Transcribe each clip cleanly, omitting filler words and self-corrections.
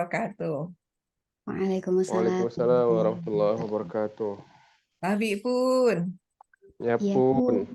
Wabarakatuh. Waalaikumsalam Waalaikumsalam warahmatullahi warahmatullahi wabarakatuh. wabarakatuh. Abi pun. Ya Iya pun. pun.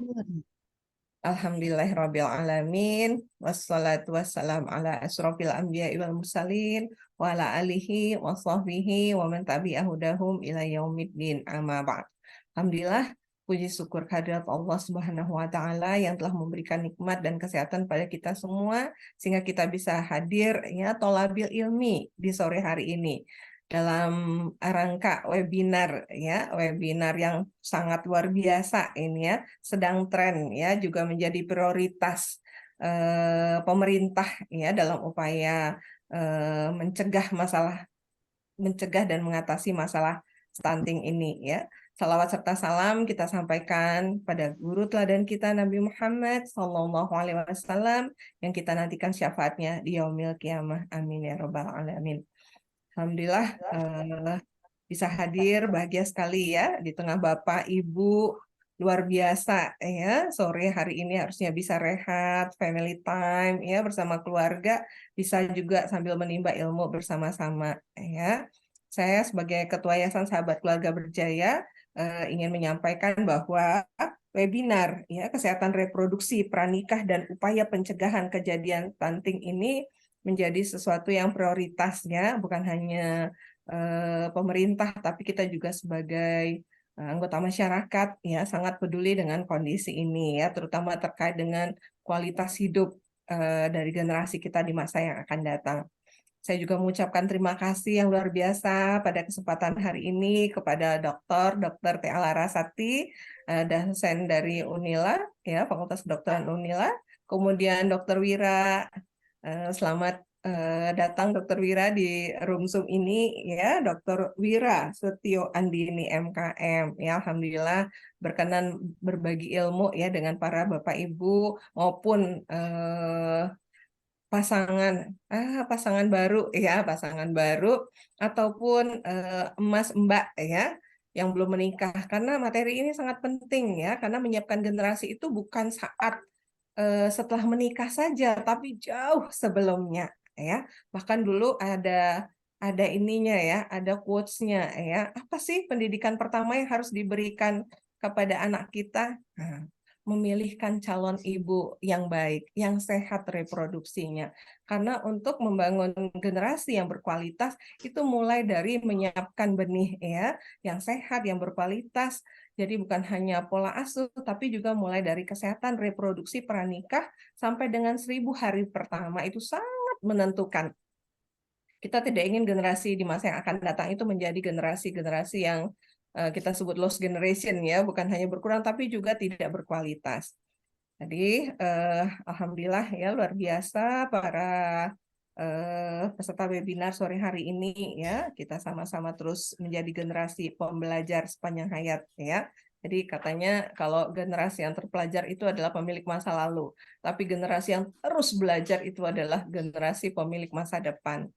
Alhamdulillahirrabbilalamin. Wassalatu wassalam ala asrofil anbiya wal mursalin. Wa ala alihi wa sahbihi wa man tabi'ahudahum ila yaumiddin amma ba'd. Alhamdulillah, puji syukur kehadirat Allah Subhanahu wa Ta'ala yang telah memberikan nikmat dan kesehatan pada kita semua, sehingga kita bisa hadir ya tolabil ilmi di sore hari ini dalam rangka webinar yang sangat luar biasa ini ya, sedang tren ya, juga menjadi prioritas pemerintah ya dalam upaya mencegah dan mengatasi masalah stunting ini ya. Salawat serta salam kita sampaikan pada guru teladan kita Nabi Muhammad SAW yang kita nantikan syafaatnya di yaumil kiamah. Amin ya robbal alamin. Alhamdulillah bisa hadir, bahagia sekali ya di tengah Bapak Ibu, luar biasa ya. Sore hari ini harusnya bisa rehat, family time ya bersama keluarga, bisa juga sambil menimba ilmu bersama-sama ya. Saya sebagai Ketua Yayasan Sahabat Keluarga Berjaya ingin menyampaikan bahwa webinar ya kesehatan reproduksi, pranikah dan upaya pencegahan kejadian stunting ini menjadi sesuatu yang prioritasnya bukan hanya pemerintah, tapi kita juga sebagai anggota masyarakat ya sangat peduli dengan kondisi ini ya, terutama terkait dengan kualitas hidup dari generasi kita di masa yang akan datang. Saya juga mengucapkan terima kasih yang luar biasa pada kesempatan hari ini kepada Dr. Tia Larasati, dosen dari Unila ya, Fakultas Kedokteran Unila, kemudian Dr. Wira. Selamat datang Dr. Wira di room Zoom ini ya, Dr. Wira Setio Andini MKM ya, alhamdulillah berkenan berbagi ilmu ya dengan para Bapak Ibu maupun pasangan baru ataupun emas mbak ya yang belum menikah, karena materi ini sangat penting ya, karena menyiapkan generasi itu bukan saat setelah menikah saja, tapi jauh sebelumnya ya. Bahkan dulu ada ininya ya, ada quotes-nya ya. Apa sih pendidikan pertama yang harus diberikan kepada anak kita? Nah, memilihkan calon ibu yang baik, yang sehat reproduksinya. Karena untuk membangun generasi yang berkualitas itu mulai dari menyiapkan benih ya, yang sehat, yang berkualitas. Jadi bukan hanya pola asuh, tapi juga mulai dari kesehatan reproduksi pranikah sampai dengan 1000 hari pertama itu sangat menentukan. Kita tidak ingin generasi di masa yang akan datang itu menjadi generasi-generasi yang kita sebut lost generation ya, bukan hanya berkurang tapi juga tidak berkualitas. Jadi alhamdulillah ya luar biasa para peserta webinar sore hari ini ya, kita sama-sama terus menjadi generasi pembelajar sepanjang hayat ya. Jadi katanya kalau generasi yang terpelajar itu adalah pemilik masa lalu, tapi generasi yang terus belajar itu adalah generasi pemilik masa depan.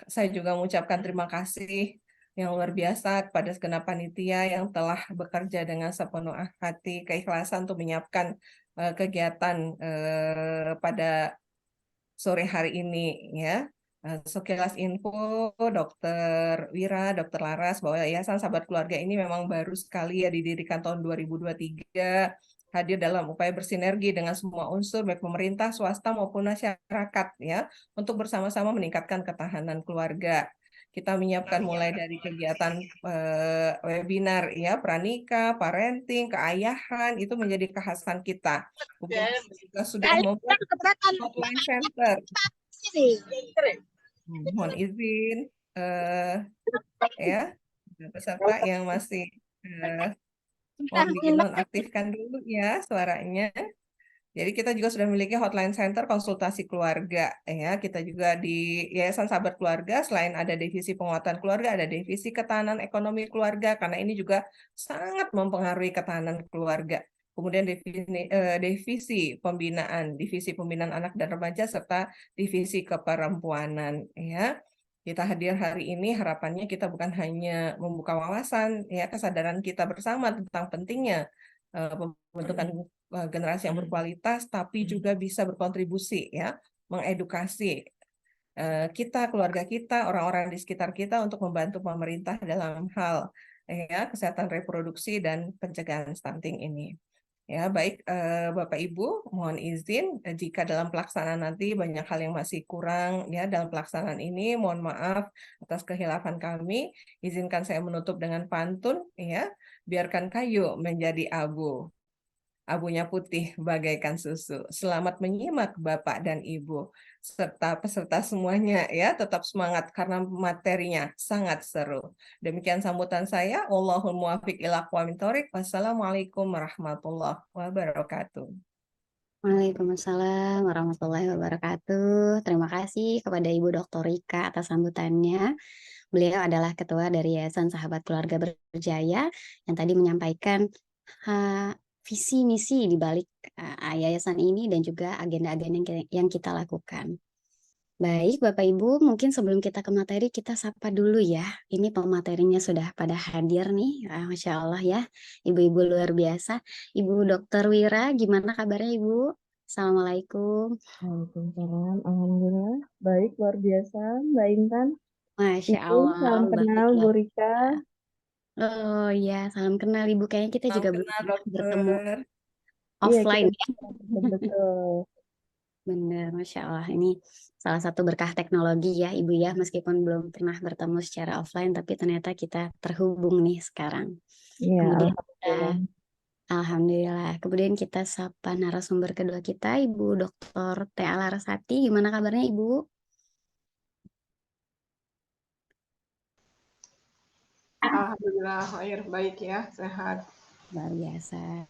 Saya juga mengucapkan terima kasih yang luar biasa kepada segenap panitia yang telah bekerja dengan sepenuh hati, keikhlasan untuk menyiapkan kegiatan pada sore hari ini ya. Sekilas info Dr. Wira, Dr. Laras bahwa Yayasan Sahabat Keluarga ini memang baru sekali ya didirikan tahun 2023, hadir dalam upaya bersinergi dengan semua unsur baik pemerintah, swasta maupun masyarakat ya untuk bersama-sama meningkatkan ketahanan keluarga. Kita menyiapkan mulai dari kegiatan webinar ya, pranikah, parenting, keayahan itu menjadi kekhasan kita. Kemudian kita sudah membuat hotline center. Mohon izin ya peserta yang masih mohon dinonaktifkan dulu ya suaranya. Jadi kita juga sudah memiliki hotline center konsultasi keluarga ya. Kita juga di Yayasan Sahabat Keluarga selain ada divisi penguatan keluarga, ada divisi ketahanan ekonomi keluarga karena ini juga sangat mempengaruhi ketahanan keluarga. Kemudian divisi pembinaan anak dan remaja serta divisi keperempuanan ya. Kita hadir hari ini harapannya kita bukan hanya membuka wawasan ya, kesadaran kita bersama tentang pentingnya pembentukan generasi yang berkualitas, tapi juga bisa berkontribusi ya, mengedukasi kita, keluarga kita, orang-orang di sekitar kita untuk membantu pemerintah dalam hal ya kesehatan reproduksi dan pencegahan stunting ini. Ya, baik Bapak Ibu, mohon izin jika dalam pelaksanaan nanti banyak hal yang masih kurang ya dalam pelaksanaan ini, mohon maaf atas kehilafan kami. Izinkan saya menutup dengan pantun ya, biarkan kayu menjadi abu. Abunya putih bagaikan susu. Selamat menyimak Bapak dan Ibu serta peserta semuanya ya, tetap semangat karena materinya sangat seru. Demikian sambutan saya. Wallahul muwaffiq ila aqwamit thoriq. Wassalamualaikum warahmatullahi wabarakatuh. Waalaikumsalam warahmatullahi wabarakatuh. Terima kasih kepada Ibu Dr. Rika atas sambutannya. Beliau adalah ketua dari Yayasan Sahabat Keluarga Berjaya yang tadi menyampaikan visi misi di balik yayasan ini dan juga agenda-agenda yang kita lakukan. Baik, Bapak Ibu, mungkin sebelum kita ke materi, kita sapa dulu ya. Ini pematerinya sudah pada hadir nih, Masya Allah ya. Ibu-ibu luar biasa. Ibu Dokter Wira, gimana kabarnya Ibu? Assalamualaikum. Waalaikumsalam, alhamdulillah. Baik, luar biasa, Mbak Intan. Masya Mungkin Allah, salam kenal baiklah. Bu Rika. Oh iya, salam kenal Ibu. Kayaknya kita Salam juga belum kenal pernah bertemu dokter. Iya, kita offline ya. betul. Benar, Masya Allah. Ini salah satu berkah teknologi ya, Ibu ya. Meskipun belum pernah bertemu secara offline, tapi ternyata kita terhubung nih sekarang. Iya, Kemudian alhamdulillah. Alhamdulillah. Kemudian kita sapa narasumber kedua kita, Ibu Dr. Tea Larasati. Gimana kabarnya Ibu? Alhamdulillah, Khair, baik ya, sehat. Luar biasa.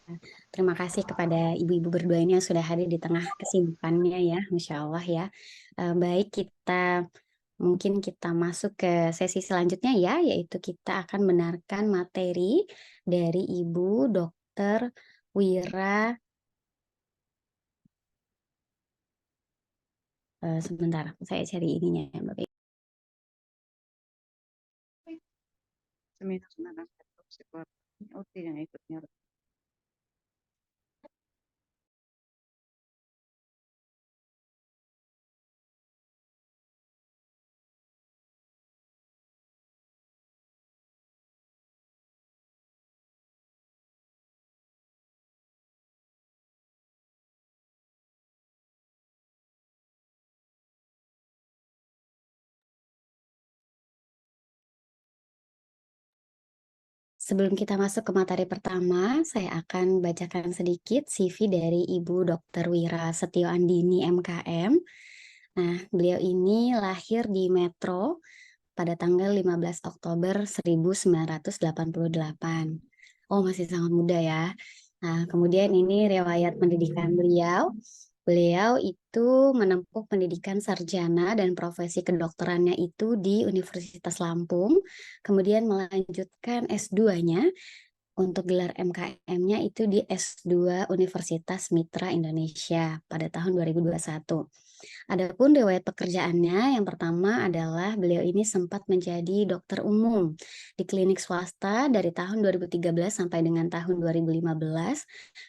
Terima kasih kepada ibu-ibu berdua ini yang sudah hadir di tengah kesibukannya ya, Masya Allah ya. Baik, mungkin kita masuk ke sesi selanjutnya ya, yaitu kita akan mendengarkan materi dari Ibu Dokter Wira. Sebentar, saya cari ininya ya, Bapak. Yang ikutnya. Sebelum kita masuk ke materi pertama, saya akan bacakan sedikit CV dari Ibu Dr. Wira Setio Andini MKM. Nah, beliau ini lahir di Metro pada tanggal 15 Oktober 1988. Oh, masih sangat muda ya. Nah, kemudian ini riwayat pendidikan beliau. Beliau itu menempuh pendidikan sarjana dan profesi kedokterannya itu di Universitas Lampung, kemudian melanjutkan S2-nya untuk gelar MKM-nya itu di S2 Universitas Mitra Indonesia pada tahun 2021. Adapun riwayat pekerjaannya, yang pertama adalah beliau ini sempat menjadi dokter umum di klinik swasta dari tahun 2013 sampai dengan tahun 2015.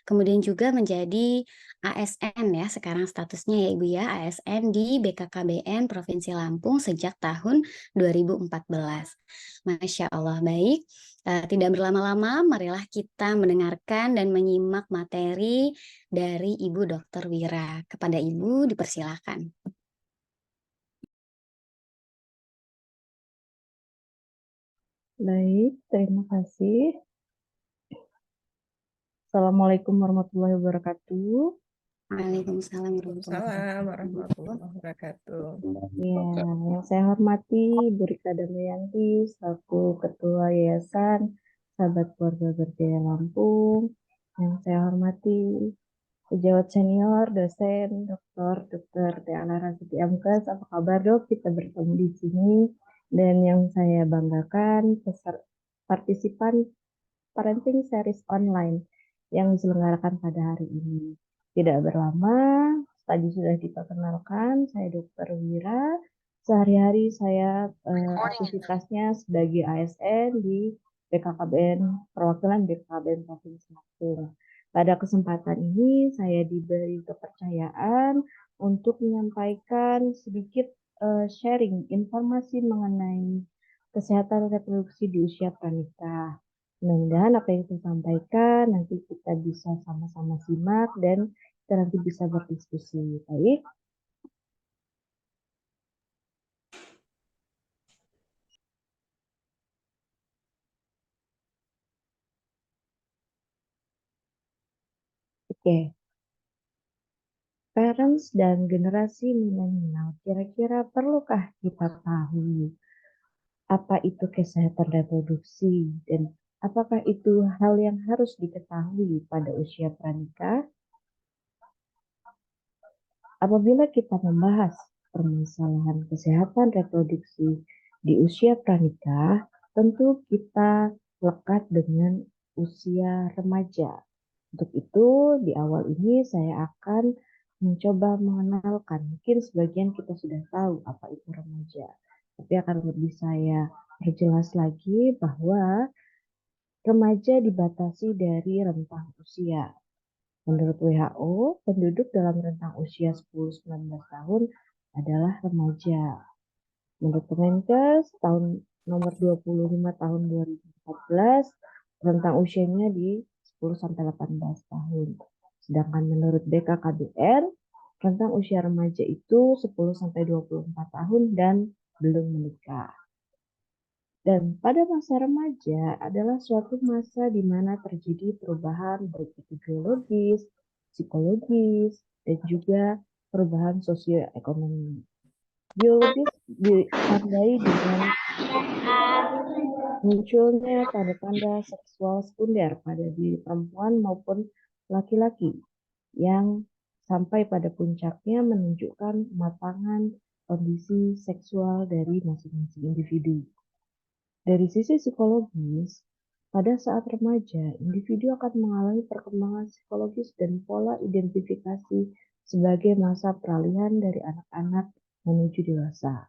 Kemudian juga menjadi ASN ya, sekarang statusnya ya Ibu ya, ASN di BKKBN Provinsi Lampung sejak tahun 2014. Masya Allah, baik. Tidak berlama-lama, marilah kita mendengarkan dan menyimak materi dari Ibu Dr. Wira. Kepada Ibu, dipersilakan. Baik, terima kasih. Assalamualaikum warahmatullahi wabarakatuh. Waalaikumsalam Waalaikumsalam warahmatullahi wabarakatuh. Ya, yang saya hormati Bu Rika Damayanti selaku Ketua Yayasan Sahabat Keluarga Berjaya Lampung. Yang saya hormati sejawat senior, dosen, Dr. Tea Larasati MKes. Apa kabar dok? Kita bertemu di sini. Dan yang saya banggakan, partisipan parenting series online yang diselenggarakan pada hari ini. Tidak berlama, tadi sudah diperkenalkan, saya Dr. Wira. Sehari-hari saya aktivitasnya sebagai ASN di BKKBN, perwakilan BKKBN Provinsi Lampung. Pada kesempatan ini saya diberi kepercayaan untuk menyampaikan sedikit sharing informasi mengenai kesehatan reproduksi di usia pranikah. Mudah-mudahan apa yang saya sampaikan nanti kita bisa sama-sama simak dan kita nanti bisa berdiskusi. Baik. Oke. Parents dan generasi milenial, kira-kira perlukah kita tahu apa itu kesehatan reproduksi dan apakah itu hal yang harus diketahui pada usia pranikah? Apabila kita membahas permasalahan kesehatan reproduksi di usia pranikah, tentu kita lekat dengan usia remaja. Untuk itu, di awal ini saya akan mencoba mengenalkan, mungkin sebagian kita sudah tahu apa itu remaja, tapi akan lebih saya perjelas lagi bahwa remaja dibatasi dari rentang usia. Menurut WHO, penduduk dalam rentang usia 10-19 tahun adalah remaja. Menurut Kemenkes, tahun nomor 25 tahun 2014, rentang usianya di 10-18 tahun. Sedangkan menurut BKKBN, rentang usia remaja itu 10-24 tahun dan belum menikah. Dan pada masa remaja adalah suatu masa di mana terjadi perubahan baik itu biologis, psikologis, dan juga perubahan sosioekonomi. Biologis ditandai dengan munculnya tanda-tanda seksual sekunder pada diri perempuan maupun laki-laki yang sampai pada puncaknya menunjukkan kematangan kondisi seksual dari masing-masing individu. Dari sisi psikologis, pada saat remaja, individu akan mengalami perkembangan psikologis dan pola identifikasi sebagai masa peralihan dari anak-anak menuju dewasa.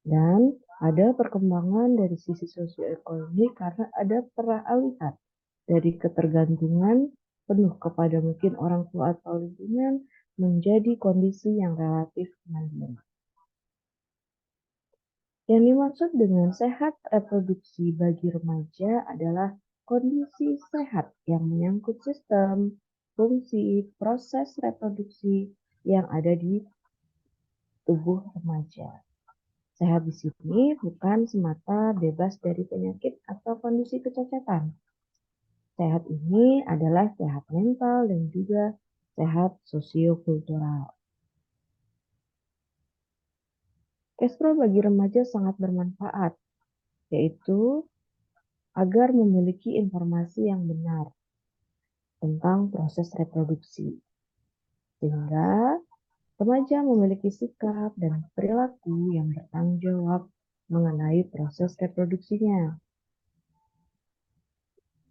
Dan ada perkembangan dari sisi sosioekonomi karena ada peralihan dari ketergantungan penuh kepada mungkin orang tua atau lingkungan menjadi kondisi yang relatif mandiri. Yang dimaksud dengan sehat reproduksi bagi remaja adalah kondisi sehat yang menyangkut sistem, fungsi, proses reproduksi yang ada di tubuh remaja. Sehat di sini bukan semata bebas dari penyakit atau kondisi kecacatan. Sehat ini adalah sehat mental dan juga sehat sosiokultural. Castro bagi remaja sangat bermanfaat, yaitu agar memiliki informasi yang benar tentang proses reproduksi. Sehingga remaja memiliki sikap dan perilaku yang bertanggung jawab mengenai proses reproduksinya.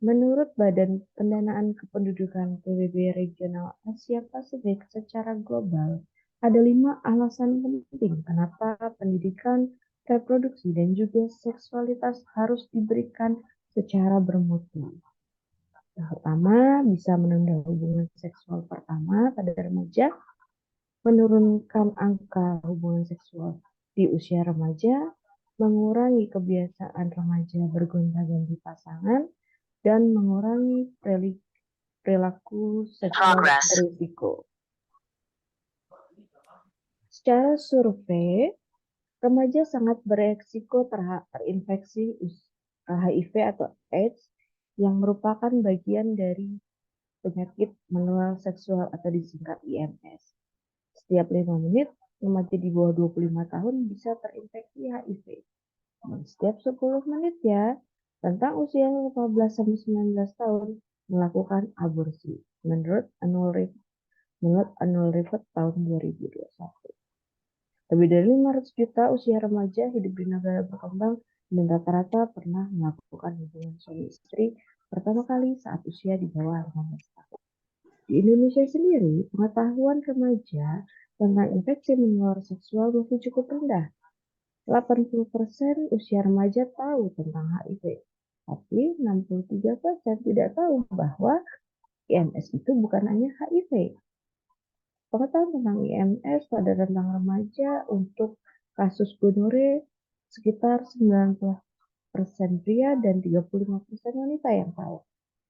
Menurut Badan Pendanaan Kependudukan PBB Regional Asia Pasifik secara global, ada 5 alasan penting kenapa pendidikan reproduksi dan juga seksualitas harus diberikan secara bermutu. Yang pertama, bisa menunda hubungan seksual pertama pada remaja, menurunkan angka hubungan seksual di usia remaja, mengurangi kebiasaan remaja bergonta-ganti pasangan, dan mengurangi perilaku seksual berisiko. Secara survei, remaja sangat beresiko terinfeksi HIV atau AIDS yang merupakan bagian dari penyakit menular seksual atau disingkat IMS. Setiap 5 menit, remaja di bawah 25 tahun bisa terinfeksi HIV. Dan setiap 10 menit ya, rentang usia 15-19 tahun melakukan aborsi menurut Annual Report tahun 2021. Lebih dari 500 juta usia remaja hidup di negara berkembang dan rata-rata pernah melakukan hubungan suami istri pertama kali saat usia di bawah 15 tahun. Di Indonesia sendiri, pengetahuan remaja tentang infeksi menular seksual masih cukup rendah. 80% usia remaja tahu tentang HIV, tapi 63% tidak tahu bahwa IMS itu bukan hanya HIV. Pengetahuan tentang IMS pada rentang remaja untuk kasus gonore sekitar 90% pria dan 35% wanita yang tahu.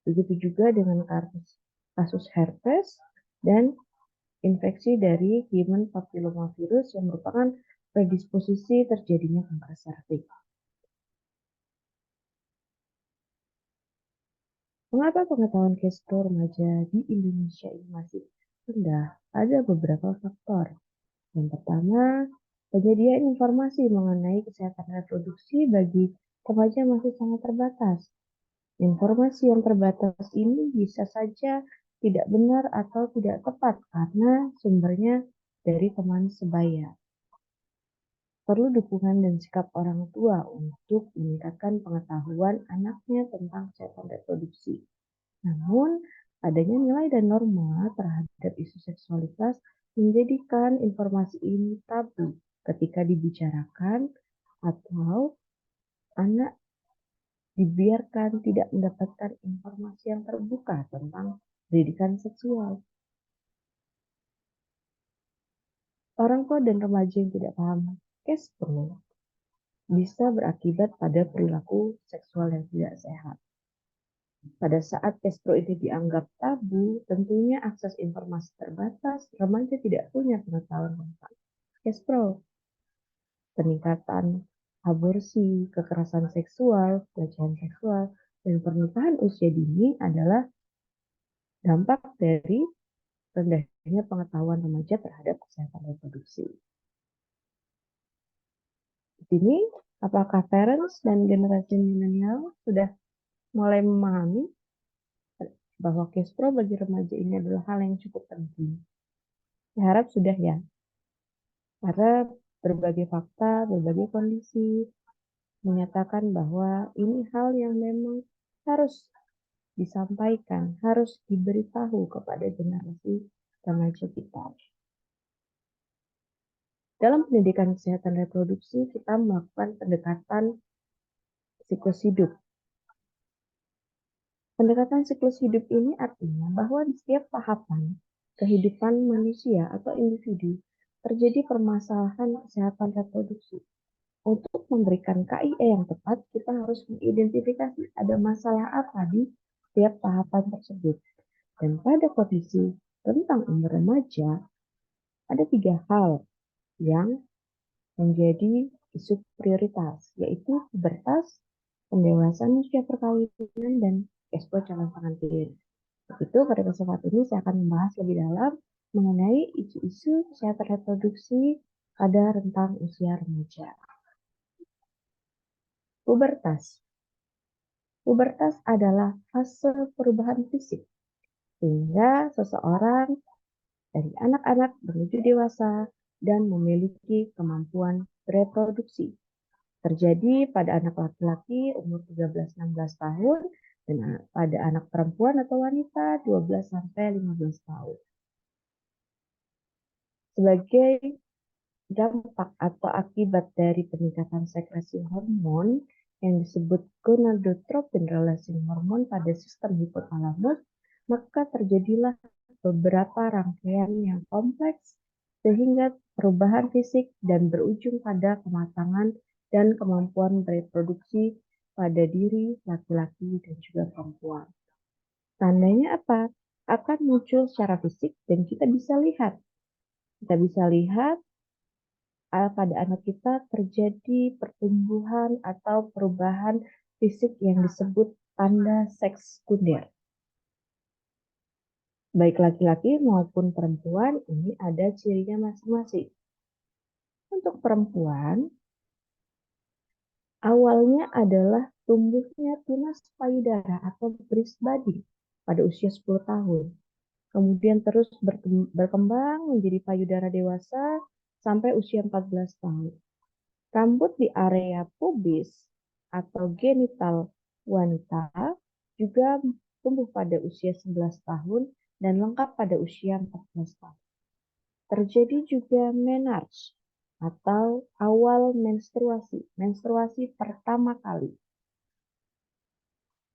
Begitu juga dengan kasus herpes dan infeksi dari human papillomavirus yang merupakan predisposisi terjadinya kanker serviks. Mengapa pengetahuan gastro remaja di Indonesia ini masih rendah? Ada beberapa faktor. Yang pertama, penyediaan informasi mengenai kesehatan reproduksi bagi remaja masih sangat terbatas. Informasi yang terbatas ini bisa saja tidak benar atau tidak tepat karena sumbernya dari teman sebaya. Perlu dukungan dan sikap orang tua untuk meningkatkan pengetahuan anaknya tentang kesehatan reproduksi. Namun, adanya nilai dan norma terhadap isu seksualitas menjadikan informasi ini tabu ketika dibicarakan atau anak dibiarkan tidak mendapatkan informasi yang terbuka tentang pendidikan seksual. Orang tua dan remaja yang tidak paham KESPRO bisa berakibat pada perilaku seksual yang tidak sehat. Pada saat KESPRO ini dianggap tabu, tentunya akses informasi terbatas, remaja tidak punya pengetahuan tentang KESPRO. Peningkatan aborsi, kekerasan seksual, pelecehan seksual, dan pernikahan usia dini adalah dampak dari rendahnya pengetahuan remaja terhadap kesehatan reproduksi. Di sini, apakah parents dan generasi milenial sudah mulai memahami bahwa KESPRO bagi remaja ini adalah hal yang cukup penting? Saya harap sudah ya, karena berbagai fakta, berbagai kondisi menyatakan bahwa ini hal yang memang harus disampaikan, harus diberitahu kepada generasi remaja kita. Dalam pendidikan kesehatan reproduksi, kita melakukan pendekatan siklus hidup. Pendekatan siklus hidup ini artinya bahwa di setiap tahapan kehidupan manusia atau individu terjadi permasalahan kesehatan reproduksi. Untuk memberikan KIE yang tepat, kita harus mengidentifikasi ada masalah apa di setiap tahapan tersebut. Dan pada kondisi rentang umur remaja, ada 3 hal yang menjadi isu prioritas, yaitu pubertas, pendewasaan usia perkawinan, dan KESPRO calon pengantin. Begitu, pada kesempatan ini saya akan membahas lebih dalam mengenai isu-isu kesehatan reproduksi pada rentang usia remaja. Pubertas. Pubertas adalah fase perubahan fisik, sehingga seseorang dari anak-anak menuju dewasa dan memiliki kemampuan reproduksi. Terjadi pada anak laki-laki umur 13-16 tahun dan pada anak perempuan atau wanita 12-15 tahun. Sebagai dampak atau akibat dari peningkatan sekresi hormon yang disebut gonadotropin releasing hormone pada sistem hipotalamus, maka terjadilah beberapa rangkaian yang kompleks sehingga perubahan fisik dan berujung pada kematangan dan kemampuan bereproduksi pada diri laki-laki dan juga perempuan. Tandanya apa? Akan muncul secara fisik dan kita bisa lihat. Pada anak kita terjadi pertumbuhan atau perubahan fisik yang disebut tanda seks sekunder. Baik laki-laki maupun perempuan ini ada cirinya masing-masing. Untuk perempuan, awalnya adalah tumbuhnya tunas payudara atau breast body pada usia 10 tahun. Kemudian terus berkembang menjadi payudara dewasa sampai usia 14 tahun. Rambut di area pubis atau genital wanita juga tumbuh pada usia 11 tahun dan lengkap pada usia 14 tahun. Terjadi juga menarche atau awal menstruasi pertama kali.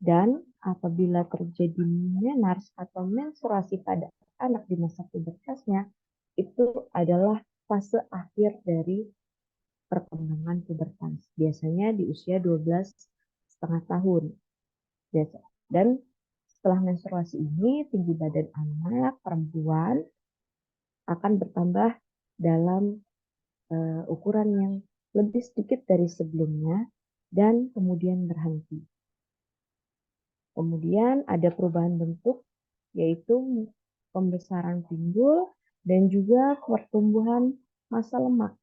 Dan apabila terjadi menarche atau menstruasi pada anak di masa pubertasnya, itu adalah fase akhir dari perkembangan pubertas. Biasanya di usia 12,5 tahun. Dan setelah menstruasi ini, tinggi badan anak perempuan akan bertambah dalam ukuran yang lebih sedikit dari sebelumnya dan kemudian berhenti. Kemudian ada perubahan bentuk, yaitu pembesaran pinggul dan juga pertumbuhan massa lemak.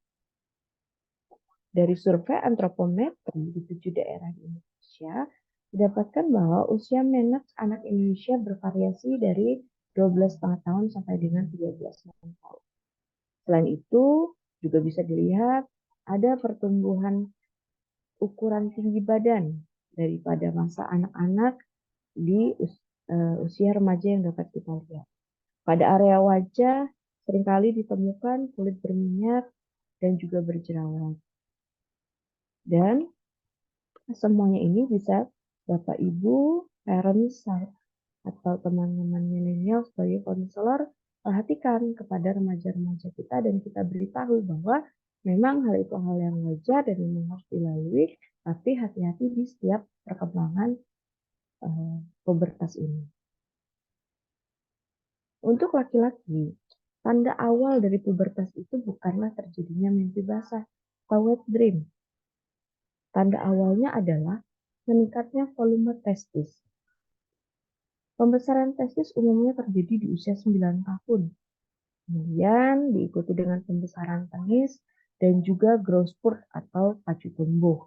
Dari survei antropometri di 7 daerah di Indonesia, didapatkan bahwa usia menarche anak Indonesia bervariasi dari 12,5 tahun sampai dengan 13,6 tahun. Selain itu, juga bisa dilihat ada pertumbuhan ukuran tinggi badan daripada masa anak-anak di usia remaja yang dapat kita lihat. Pada area wajah seringkali ditemukan kulit berminyak dan juga berjerawat. Dan semuanya ini bisa Bapak Ibu, parents, atau teman-teman milenial sebagai konselor perhatikan kepada remaja-remaja kita dan kita beritahu bahwa memang hal itu hal yang wajar dan memang harus dilalui, tapi hati-hati di setiap perkembangan pubertas ini. Untuk laki-laki, tanda awal dari pubertas itu bukanlah terjadinya mimpi basah atau wet dream. Tanda awalnya adalah meningkatnya volume testis. Pembesaran testis umumnya terjadi di usia 9 tahun. Kemudian diikuti dengan pembesaran penis dan juga growth spurt atau pacu tumbuh.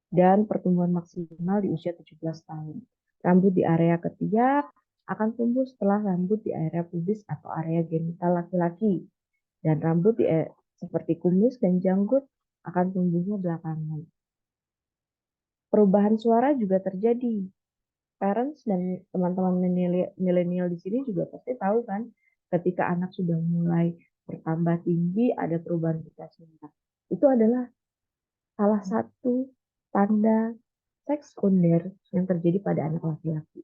Dan pertumbuhan maksimal di usia 17 tahun. Rambut di area ketiak akan tumbuh setelah rambut di area pubis atau area genital laki-laki. Dan rambut seperti kumis dan janggut akan tumbuhnya belakangan. Perubahan suara juga terjadi. Parents dan teman-teman milenial di sini juga pasti tahu kan, ketika anak sudah mulai bertambah tinggi, ada perubahan pita suara. Itu adalah salah satu tanda seks sekunder yang terjadi pada anak laki-laki.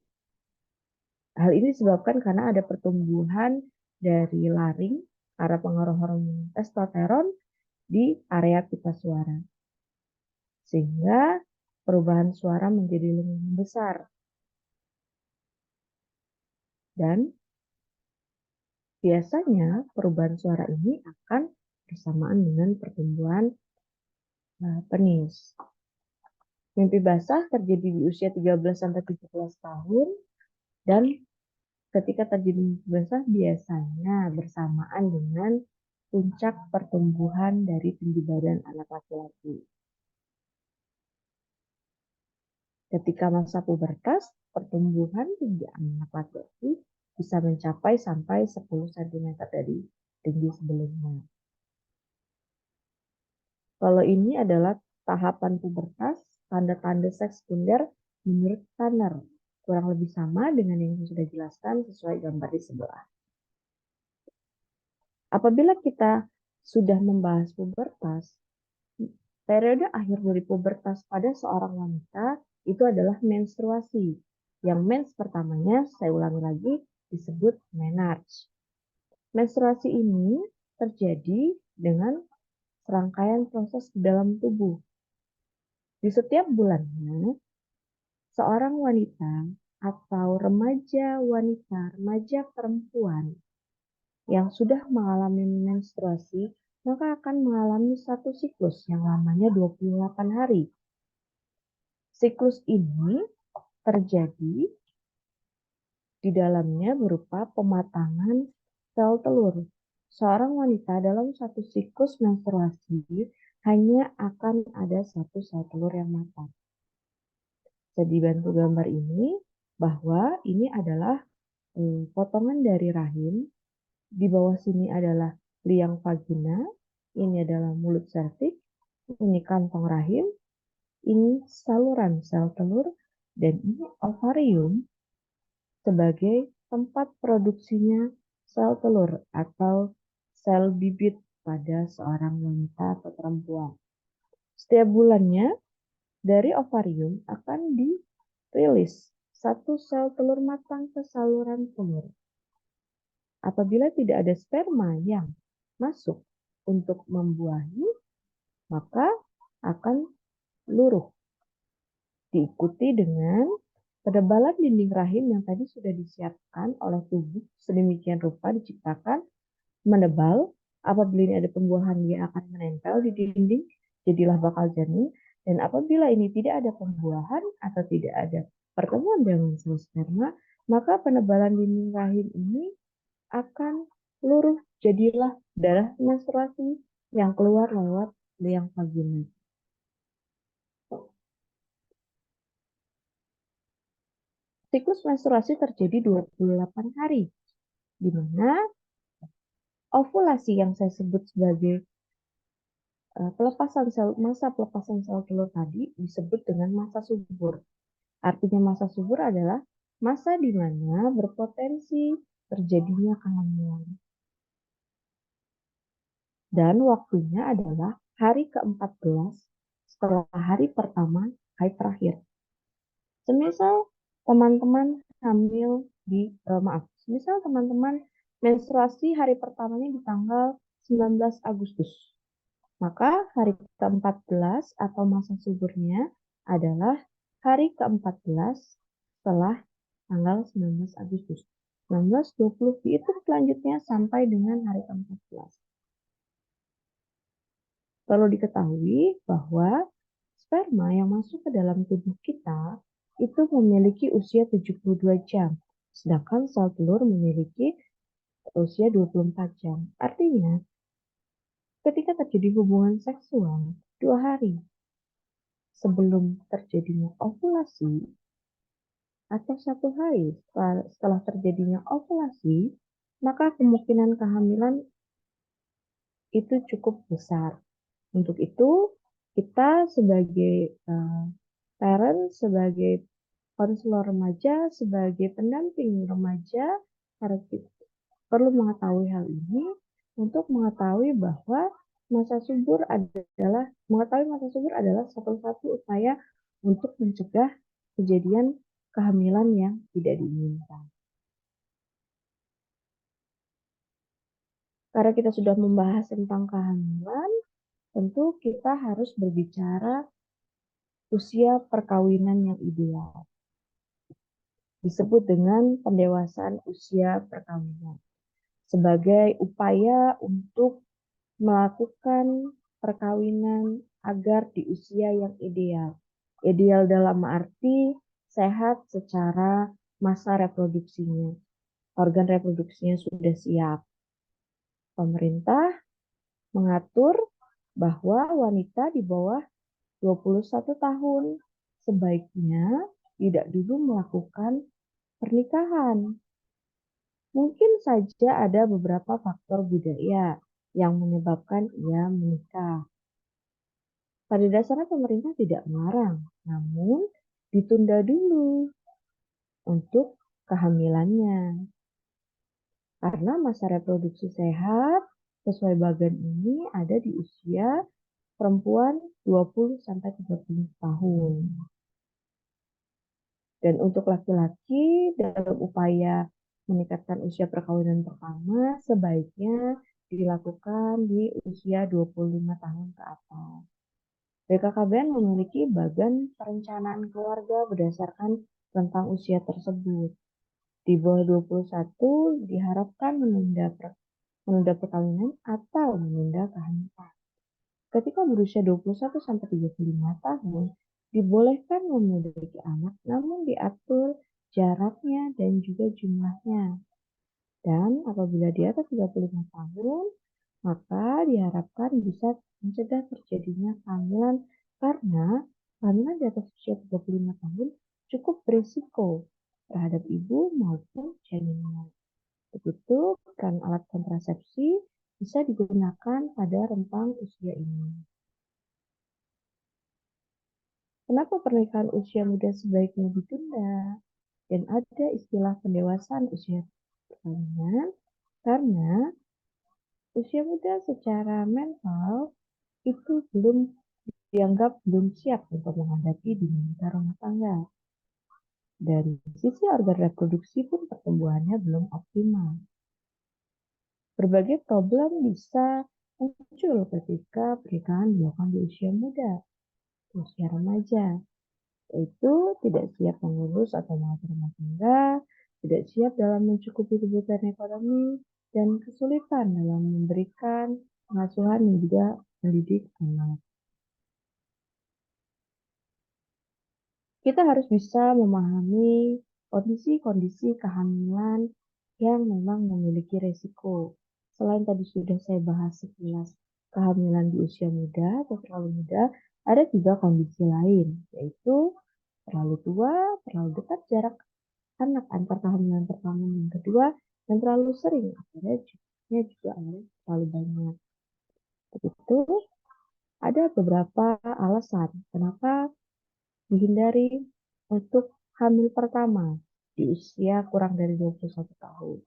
Hal ini disebabkan karena ada pertumbuhan dari laring, karena pengaruh hormon testosteron di area pita suara. Sehingga perubahan suara menjadi lebih besar. Dan biasanya perubahan suara ini akan bersamaan dengan pertumbuhan penis. Mimpi basah terjadi di usia 13-17 tahun dan ketika terjadi mimpi basah biasanya bersamaan dengan puncak pertumbuhan dari tinggi badan anak laki-laki. Ketika masa pubertas, pertumbuhan tinggi anak laki-laki bisa mencapai sampai 10 cm dari tinggi sebelumnya. Kalau ini adalah tahapan pubertas, tanda-tanda seks sekunder menurut Tanner. Kurang lebih sama dengan yang sudah dijelaskan sesuai gambar di sebelah. Apabila kita sudah membahas pubertas, periode akhir dari pubertas pada seorang wanita itu adalah menstruasi. Yang mens pertamanya, saya ulangi lagi, disebut menarche. Menstruasi ini terjadi dengan serangkaian proses di dalam tubuh. Di setiap bulannya, seorang wanita atau remaja wanita, remaja perempuan yang sudah mengalami menstruasi, maka akan mengalami satu siklus yang lamanya 28 hari. Siklus ini terjadi di dalamnya berupa pematangan sel telur. Seorang wanita dalam satu siklus menstruasi hanya akan ada satu sel telur yang matang. Bisa dibantu gambar ini bahwa ini adalah potongan dari rahim. Di bawah sini adalah liang vagina, ini adalah mulut serviks, ini kantong rahim, ini saluran sel telur, dan ini ovarium sebagai tempat produksinya sel telur atau sel bibit pada seorang wanita atau perempuan. Setiap bulannya, dari ovarium akan dirilis satu sel telur matang ke saluran telur. Apabila tidak ada sperma yang masuk untuk membuahi, maka akan luruh. Diikuti dengan penebalan dinding rahim yang tadi sudah disiapkan oleh tubuh sedemikian rupa diciptakan menebal. Apabila ini ada pembuahan, dia akan menempel di dinding, jadilah bakal janin. Dan apabila ini tidak ada pembuahan atau tidak ada pertemuan dengan sel sperma, maka penebalan dinding rahim ini akan luruh, jadilah darah menstruasi yang keluar lewat liang vagina. Siklus menstruasi terjadi 28 hari, di mana ovulasi yang saya sebut sebagai masa pelepasan sel telur tadi disebut dengan masa subur. Artinya masa subur adalah masa di mana berpotensi terjadinya kehamilan. Dan waktunya adalah hari ke-14 setelah hari pertama, hari terakhir. Semisal teman-teman semisal teman-teman menstruasi hari pertamanya di tanggal 19 Agustus. Maka hari ke-14 atau masa suburnya adalah hari ke-14 setelah tanggal 19 Agustus. 19, 20 dihitung selanjutnya sampai dengan hari ke-14. Perlu diketahui bahwa sperma yang masuk ke dalam tubuh kita itu memiliki usia 72 jam, sedangkan sel telur memiliki usia 24 jam. Artinya, ketika terjadi hubungan seksual 2 hari sebelum terjadinya ovulasi atau 1 hari setelah terjadinya ovulasi, maka kemungkinan kehamilan itu cukup besar. Untuk itu, kita sebagai parent, sebagai konselor remaja, sebagai pendamping remaja, harus perlu mengetahui hal ini untuk mengetahui bahwa mengetahui masa subur adalah satu-satu upaya untuk mencegah kejadian kehamilan yang tidak diinginkan. Karena kita sudah membahas tentang kehamilan, tentu kita harus berbicara usia perkawinan yang ideal. Disebut dengan pendewasaan usia perkawinan. Sebagai upaya untuk melakukan perkawinan agar di usia yang ideal. Ideal dalam arti sehat secara masa reproduksinya. Organ reproduksinya sudah siap. Pemerintah mengatur bahwa wanita di bawah 21 tahun sebaiknya tidak dulu melakukan pernikahan. Mungkin saja ada beberapa faktor budaya yang menyebabkan ia menikah. Pada dasarnya pemerintah tidak melarang, namun ditunda dulu untuk kehamilannya. Karena masa reproduksi sehat sesuai bagan ini ada di usia perempuan 20-30 tahun. Dan untuk laki-laki dalam upaya meningkatkan usia perkawinan pertama sebaiknya dilakukan di usia 25 tahun ke atas. BKKBN memiliki bagan perencanaan keluarga berdasarkan tentang usia tersebut. Di bawah 21 diharapkan menunda perkawinan atau menunda kehamilan. Ketika berusia 21-35 tahun, dibolehkan memiliki anak namun diatur jaraknya dan juga jumlahnya. Dan apabila di atas 35 tahun, maka diharapkan bisa mencegah terjadinya kehamilan karena kehamilan di atas usia 35 tahun cukup berisiko terhadap ibu maupun janinnya. Begitu peran alat kontrasepsi bisa digunakan pada rentang usia ini. Kenapa pernikahan usia muda sebaiknya ditunda? Dan ada istilah pendewasaan usia perkawinan karena usia muda secara mental itu dianggap belum siap untuk menghadapi dinamika rumah tangga. Dari sisi organ reproduksi pun pertumbuhannya belum optimal. Berbagai problem bisa muncul ketika pernikahan dilakukan di usia muda, usia remaja, yaitu tidak siap mengurus atau mengatur rumah tangga, tidak siap dalam mencukupi kebutuhan ekonomi, dan kesulitan dalam memberikan pengasuhan dan juga mendidik anak. Kita harus bisa memahami kondisi-kondisi kehamilan yang memang memiliki resiko. Selain tadi sudah saya bahas sekilas kehamilan di usia muda atau terlalu muda, ada juga kondisi lain, yaitu terlalu tua, terlalu dekat jarak anak antar kehamilan pertama dan kedua, dan terlalu sering, akhirnya juga terlalu banyak. Itu ada beberapa alasan kenapa dihindari untuk hamil pertama di usia kurang dari 21 tahun.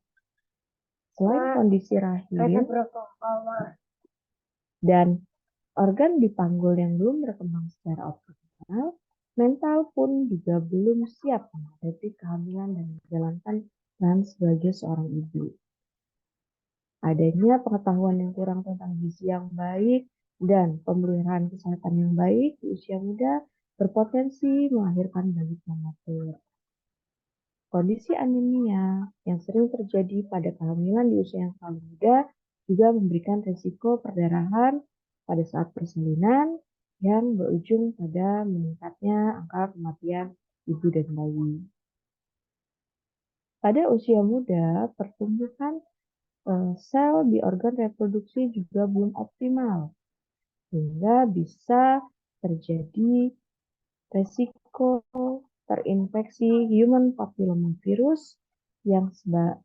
Selain kondisi rahim dan organ di panggul yang belum berkembang secara optimal, mental pun juga belum siap menghadapi kehamilan dan menjalankan peran sebagai seorang ibu. Adanya pengetahuan yang kurang tentang gizi yang baik dan pemeliharaan kesehatan yang baik di usia muda berpotensi melahirkan bayi prematur. Kondisi anemia yang sering terjadi pada kehamilan di usia yang terlalu muda juga memberikan risiko perdarahan pada saat persalinan yang berujung pada meningkatnya angka kematian ibu dan bayi. Pada usia muda, pertumbuhan sel di organ reproduksi juga belum optimal, sehingga bisa terjadi resiko terinfeksi human papillomavirus yang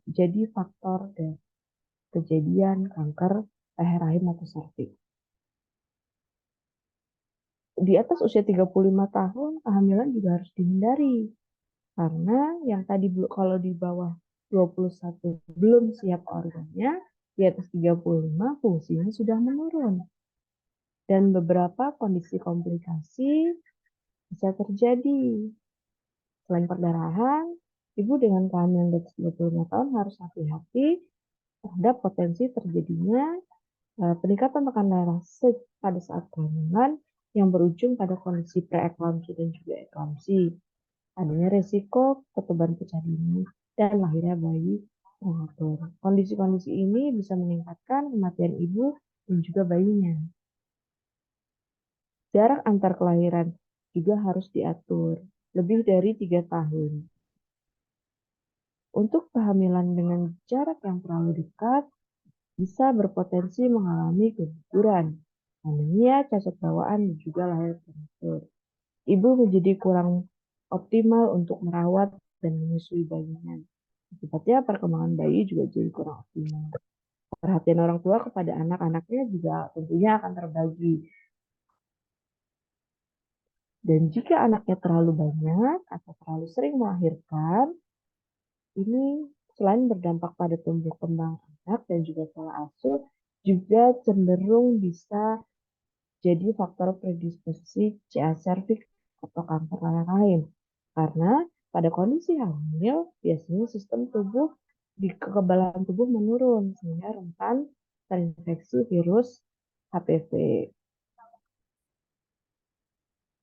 jadi faktor dari kejadian kanker leher rahim atau serviks. Di atas usia 35 tahun, kehamilan juga harus dihindari. Karena yang tadi kalau di bawah 21 belum siap organnya, di atas 35 fungsinya sudah menurun. Dan beberapa kondisi komplikasi bisa terjadi. Selain perdarahan, ibu dengan kehamilan di atas 25 tahun harus hati-hati terhadap potensi terjadinya peningkatan tekanan darah pada saat kehamilan yang berujung pada kondisi preeklamsi dan juga eklamsi. Adanya resiko ketuban pecah dini dan lahirnya bayi prematur. Kondisi-kondisi ini bisa meningkatkan kematian ibu dan juga bayinya. Jarak antar kelahiran juga harus diatur, lebih dari 3 tahun. Untuk kehamilan dengan jarak yang terlalu dekat, bisa berpotensi mengalami keguguran, anemia, cacat bawaan, dan juga lahir prematur. Ibu menjadi kurang optimal untuk merawat dan menyusui bayinya. Akibatnya perkembangan bayi juga jadi kurang optimal. Perhatian orang tua kepada anak-anaknya juga tentunya akan terbagi. Dan jika anaknya terlalu banyak atau terlalu sering melahirkan, ini selain berdampak pada tumbuh kembang anak dan juga pola asuh, juga cenderung bisa jadi faktor predisposisi CA cervix atau kanker leher rahim. Karena pada kondisi hamil, biasanya sistem tubuh di kekebalan tubuh menurun sehingga rentan terinfeksi virus HPV.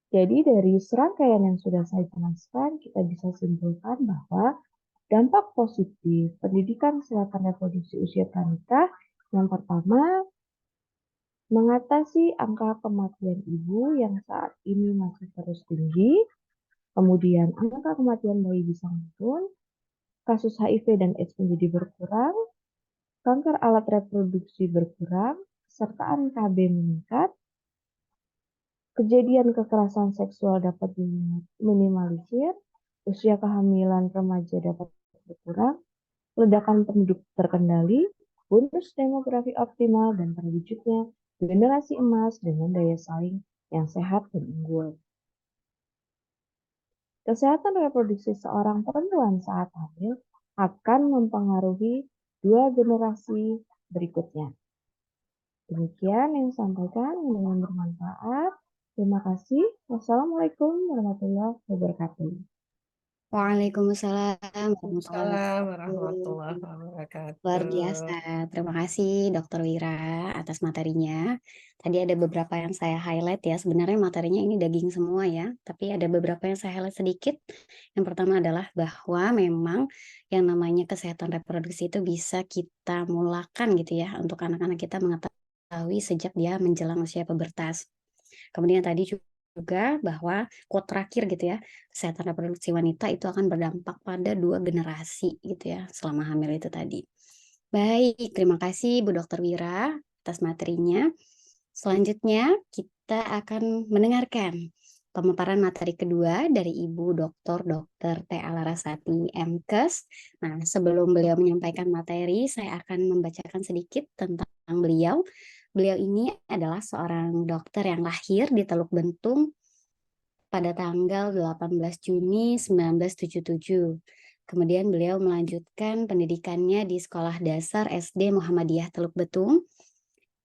Jadi dari serangkaian yang sudah saya jelaskan, kita bisa simpulkan bahwa dampak positif pendidikan kesehatan reproduksi usia pranikah yang pertama, mengatasi angka kematian ibu yang saat ini masih terus tinggi, kemudian angka kematian bayi bisa menurun, kasus HIV dan AIDS menjadi berkurang, kanker alat reproduksi berkurang, kesertaan KB meningkat, kejadian kekerasan seksual dapat diminimalisir, usia kehamilan remaja dapat berkurang, ledakan penduduk terkendali, bonus demografi optimal, dan terwujudnya generasi emas dengan daya saing yang sehat dan unggul. Kesehatan reproduksi seorang perempuan saat hamil akan mempengaruhi 2 generasi berikutnya. Demikian yang disampaikan, dengan bermanfaat. Terima kasih. Wassalamualaikum warahmatullahi wabarakatuh. Waalaikumsalam warahmatullahi Waalaikumsalam wabarakatuh. warahmatullahi Luar wabarakatuh. biasa. Terima kasih Dokter Wira atas materinya. Tadi ada beberapa yang saya highlight ya. Sebenarnya materinya ini daging semua ya. Tapi ada beberapa yang saya highlight sedikit. Yang pertama adalah bahwa memang yang namanya kesehatan reproduksi itu bisa kita mulakan gitu ya. Untuk anak-anak kita mengetahui sejak dia menjelang usia pubertas. Kemudian tadi juga bahwa quote terakhir gitu ya, kesehatan reproduksi wanita itu akan berdampak pada 2 generasi gitu ya, selama hamil itu tadi. Baik, terima kasih Bu Dokter Wira atas materinya. Selanjutnya kita akan mendengarkan pemaparan materi kedua dari Ibu Dr. Tea Larasati MKes. Nah, sebelum beliau menyampaikan materi, saya akan membacakan sedikit tentang beliau. Beliau ini adalah seorang dokter yang lahir di Teluk Bentung pada tanggal 18 Juni 1977. Kemudian beliau melanjutkan pendidikannya di Sekolah Dasar SD Muhammadiyah Teluk Betung.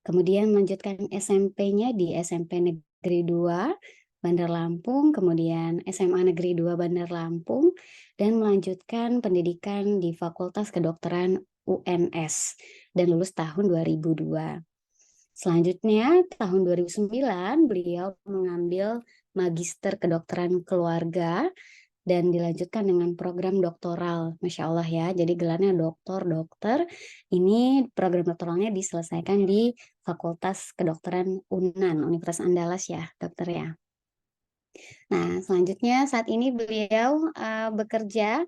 Kemudian melanjutkan SMP-nya di SMP Negeri 2 Bandar Lampung, kemudian SMA Negeri 2 Bandar Lampung, dan melanjutkan pendidikan di Fakultas Kedokteran UNS dan lulus tahun 2002. Selanjutnya, tahun 2009 beliau mengambil Magister Kedokteran Keluarga dan dilanjutkan dengan program doktoral. Masya Allah ya, jadi gelarnya dokter. Ini program doktoralnya diselesaikan di Fakultas Kedokteran UNAN, Universitas Andalas ya, dokter ya. Nah, selanjutnya saat ini beliau bekerja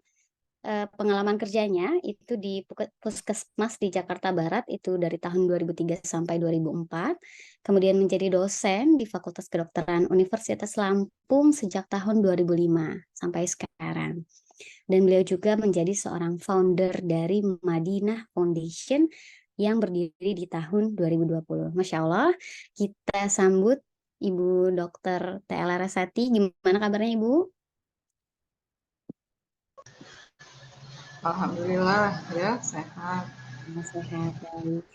pengalaman kerjanya itu di Puskesmas di Jakarta Barat itu dari tahun 2003 sampai 2004. Kemudian menjadi dosen di Fakultas Kedokteran Universitas Lampung sejak tahun 2005 sampai sekarang. Dan beliau juga menjadi seorang founder dari Madinah Foundation yang berdiri di tahun 2020. Masya Allah, kita sambut Ibu Dr. Tea Larasati. Gimana kabarnya Ibu? Alhamdulillah ya sehat. Sehat, baik.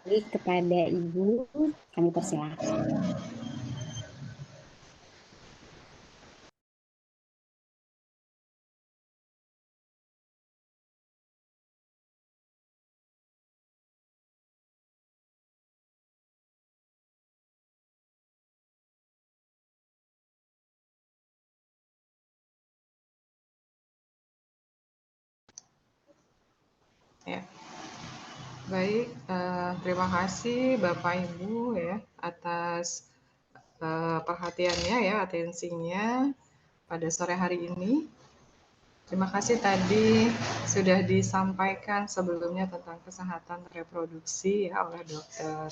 Baik, kepada Ibu, kami persilahkan. Ya. Baik, terima kasih Bapak Ibu ya atas perhatiannya ya, atensinya pada sore hari ini. Terima kasih tadi sudah disampaikan sebelumnya tentang kesehatan reproduksi ya oleh Dr.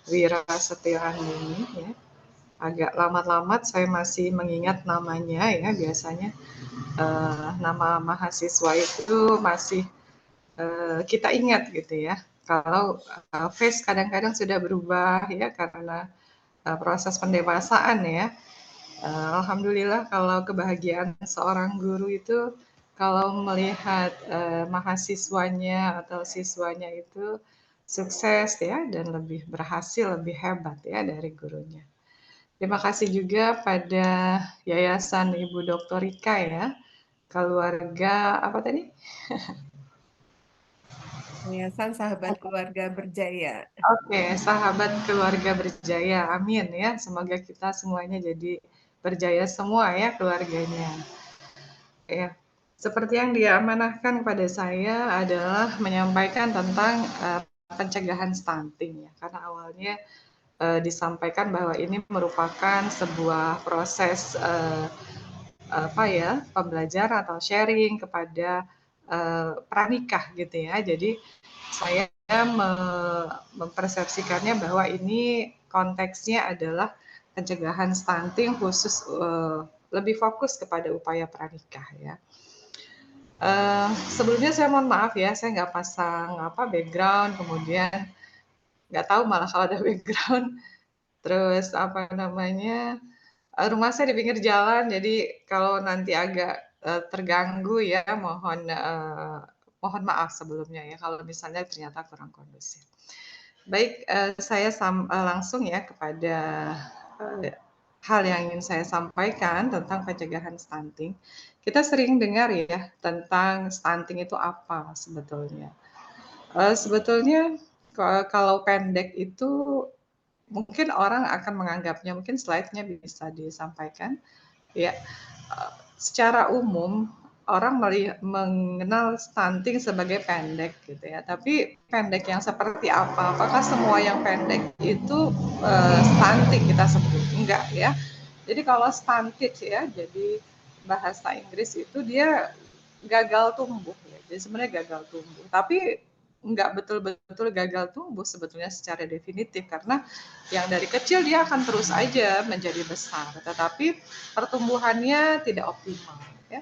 Wira Setiahandini ya. Agak lamat-lamat saya masih mengingat namanya ya, biasanya nama mahasiswa itu masih kita ingat gitu ya. Kalau face kadang-kadang sudah berubah ya karena proses pendewasaan ya. Alhamdulillah kalau kebahagiaan seorang guru itu kalau melihat mahasiswanya atau siswanya itu sukses ya dan lebih berhasil, lebih hebat ya dari gurunya. Terima kasih juga pada Yayasan Ibu Dr. Rika ya, keluarga apa tadi? Yayasan Sahabat Keluarga Berjaya. Oke, sahabat keluarga berjaya. Amin ya. Semoga kita semuanya jadi berjaya semua ya keluarganya. Ya. Seperti yang diamanahkan pada saya adalah menyampaikan tentang pencegahan stunting ya. Karena awalnya disampaikan bahwa ini merupakan sebuah proses pembelajaran atau sharing kepada pranikah gitu ya. Jadi saya mempersepsikannya bahwa ini konteksnya adalah pencegahan stunting khusus lebih fokus kepada upaya pranikah ya. Sebelumnya saya mohon maaf ya, saya nggak pasang background, kemudian nggak tahu malah kalau ada background. Terus rumah saya di pinggir jalan, jadi kalau nanti agak terganggu ya, mohon maaf sebelumnya ya kalau misalnya ternyata kurang kondusif. Baik, saya langsung ya kepada hal yang ingin saya sampaikan tentang pencegahan stunting. Kita sering dengar ya tentang stunting itu apa sebetulnya. Sebetulnya kalau pendek itu mungkin orang akan menganggapnya, mungkin slide-nya bisa disampaikan. Ya, secara umum orang mengenal stunting sebagai pendek gitu ya. Tapi pendek yang seperti apa? Apakah semua yang pendek itu stunting kita sebut? Enggak ya. Jadi kalau stunted ya, jadi bahasa Inggris itu dia gagal tumbuh ya. Jadi sebenarnya gagal tumbuh. Tapi nggak betul-betul gagal tumbuh sebetulnya secara definitif karena yang dari kecil dia akan terus aja menjadi besar, tetapi pertumbuhannya tidak optimal. Ya.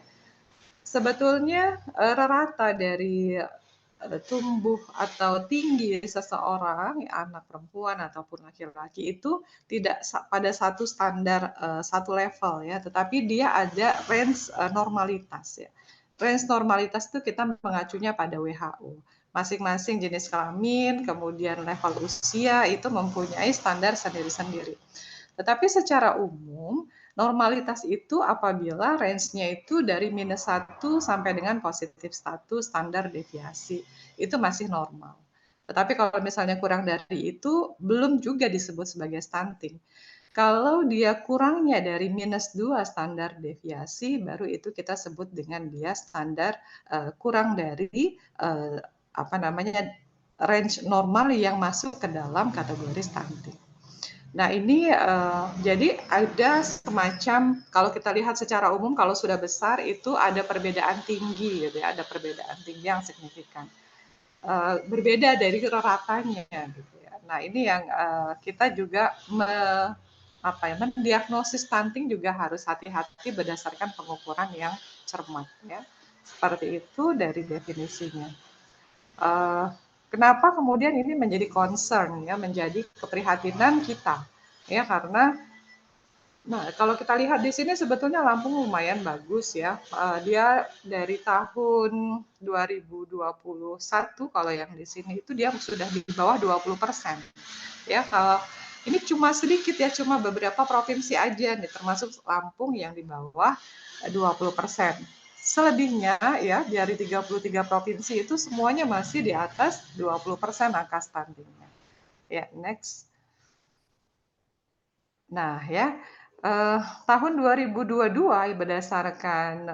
Sebetulnya rata dari tumbuh atau tinggi seseorang, anak perempuan ataupun laki-laki itu tidak pada satu standar satu level ya, tetapi dia ada range normalitas ya. Range normalitas itu kita mengacunya pada WHO. Masing-masing jenis kelamin, kemudian level usia itu mempunyai standar sendiri-sendiri. Tetapi secara umum, normalitas itu apabila range-nya itu dari -1 sampai dengan positif 1 standar deviasi. Itu masih normal. Tetapi kalau misalnya kurang dari itu, belum juga disebut sebagai stunting. Kalau dia kurangnya dari -2 standar deviasi, baru itu kita sebut dengan dia standar kurang dari range normal yang masuk ke dalam kategori stunting. Nah ini jadi ada semacam, kalau kita lihat secara umum kalau sudah besar itu ada perbedaan tinggi gitu ya, ada perbedaan tinggi yang signifikan. Berbeda dari ratanya gitu ya. Nah ini yang kita juga mendiagnosis stunting juga harus hati-hati berdasarkan pengukuran yang cermat ya. Seperti itu dari definisinya. Kenapa kemudian ini menjadi concern ya, menjadi keprihatinan kita ya, karena kalau kita lihat di sini sebetulnya Lampung lumayan bagus ya. Dia dari tahun 2021 kalau yang di sini itu dia sudah di bawah 20%. Ya, kalau ini cuma sedikit ya, cuma beberapa provinsi aja nih termasuk Lampung yang di bawah 20%. Selebihnya ya dari 33 provinsi itu semuanya masih di atas 20% angka stuntingnya. Ya, next. Nah, ya, tahun 2022 berdasarkan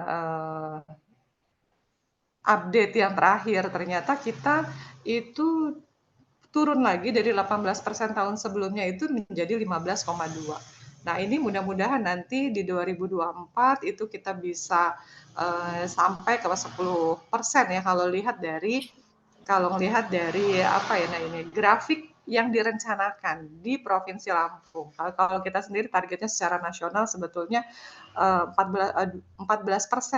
update yang terakhir ternyata kita itu turun lagi dari 18% tahun sebelumnya itu menjadi 15,2. Nah, ini mudah-mudahan nanti di 2024 itu kita bisa sampai ke 10% ya kalau melihat dari grafik yang direncanakan di Provinsi Lampung. Kalau kita sendiri targetnya secara nasional sebetulnya 14%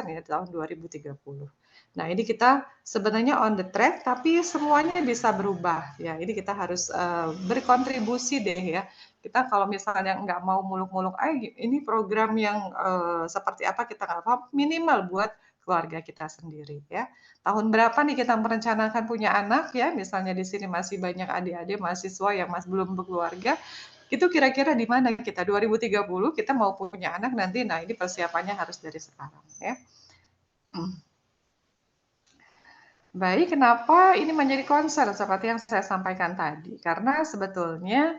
ya tahun 2030. Nah, ini kita sebenarnya on the track, tapi semuanya bisa berubah. Ya, ini kita harus berkontribusi deh ya. Kita kalau misalnya nggak mau muluk-muluk, ini program yang seperti apa kita nggak paham, minimal buat keluarga kita sendiri ya. Tahun berapa nih kita merencanakan punya anak ya, misalnya di sini masih banyak adik-adik mahasiswa yang masih belum berkeluarga, itu kira-kira di mana kita 2030 kita mau punya anak nanti. Nah, ini persiapannya harus dari sekarang ya. Baik, kenapa ini menjadi concern seperti yang saya sampaikan tadi? Karena sebetulnya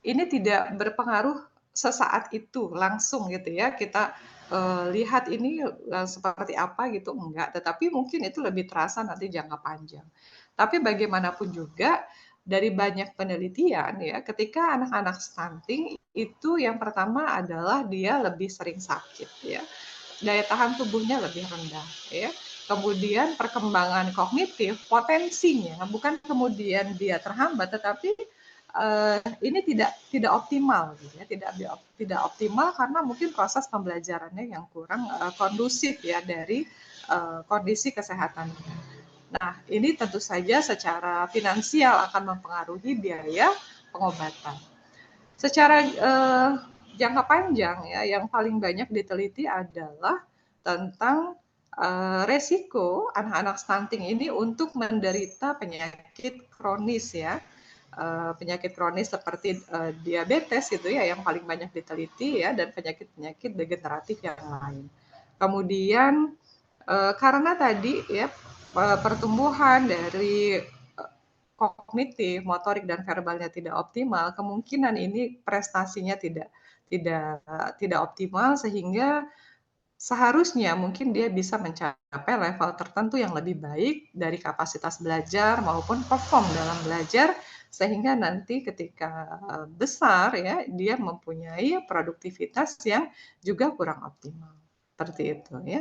ini tidak berpengaruh sesaat itu langsung gitu ya. Kita lihat ini seperti apa gitu, enggak. Tetapi mungkin itu lebih terasa nanti jangka panjang. Tapi bagaimanapun juga dari banyak penelitian ya, ketika anak-anak stunting itu yang pertama adalah dia lebih sering sakit ya. Daya tahan tubuhnya lebih rendah ya. Kemudian perkembangan kognitif potensinya bukan kemudian dia terhambat, tetapi ini tidak optimal, gitu ya, tidak optimal karena mungkin proses pembelajarannya yang kurang kondusif ya dari kondisi kesehatannya. Nah, ini tentu saja secara finansial akan mempengaruhi biaya pengobatan. Secara jangka panjang ya, yang paling banyak diteliti adalah tentang resiko anak-anak stunting ini untuk menderita penyakit kronis ya. penyakit kronis seperti diabetes gitu ya yang paling banyak diteliti ya, dan penyakit-penyakit degeneratif yang lain. Kemudian karena tadi ya pertumbuhan dari kognitif, motorik dan verbalnya tidak optimal, kemungkinan ini prestasinya tidak optimal, sehingga seharusnya mungkin dia bisa mencapai level tertentu yang lebih baik dari kapasitas belajar maupun perform dalam belajar, sehingga nanti ketika besar ya dia mempunyai produktivitas yang juga kurang optimal. Seperti itu ya.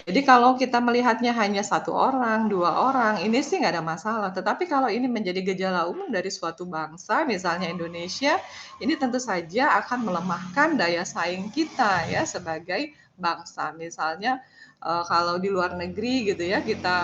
Jadi kalau kita melihatnya hanya 1 orang, 2 orang, ini sih nggak ada masalah. Tetapi kalau ini menjadi gejala umum dari suatu bangsa, misalnya Indonesia, ini tentu saja akan melemahkan daya saing kita ya sebagai bangsa. Misalnya kalau di luar negeri gitu ya, kita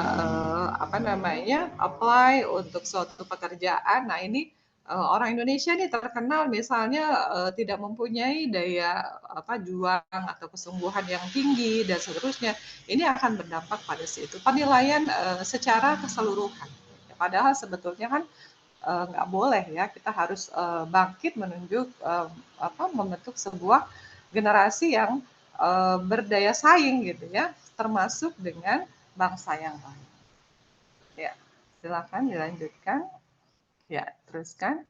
apply untuk suatu pekerjaan. Nah ini orang Indonesia nih terkenal misalnya tidak mempunyai daya juang atau kesungguhan yang tinggi dan seterusnya, ini akan berdampak pada situ penilaian secara keseluruhan. Padahal sebetulnya kan nggak boleh ya, kita harus bangkit membentuk sebuah generasi yang berdaya saing gitu ya, termasuk dengan bangsa yang lain. Ya, silakan dilanjutkan. Ya, teruskan.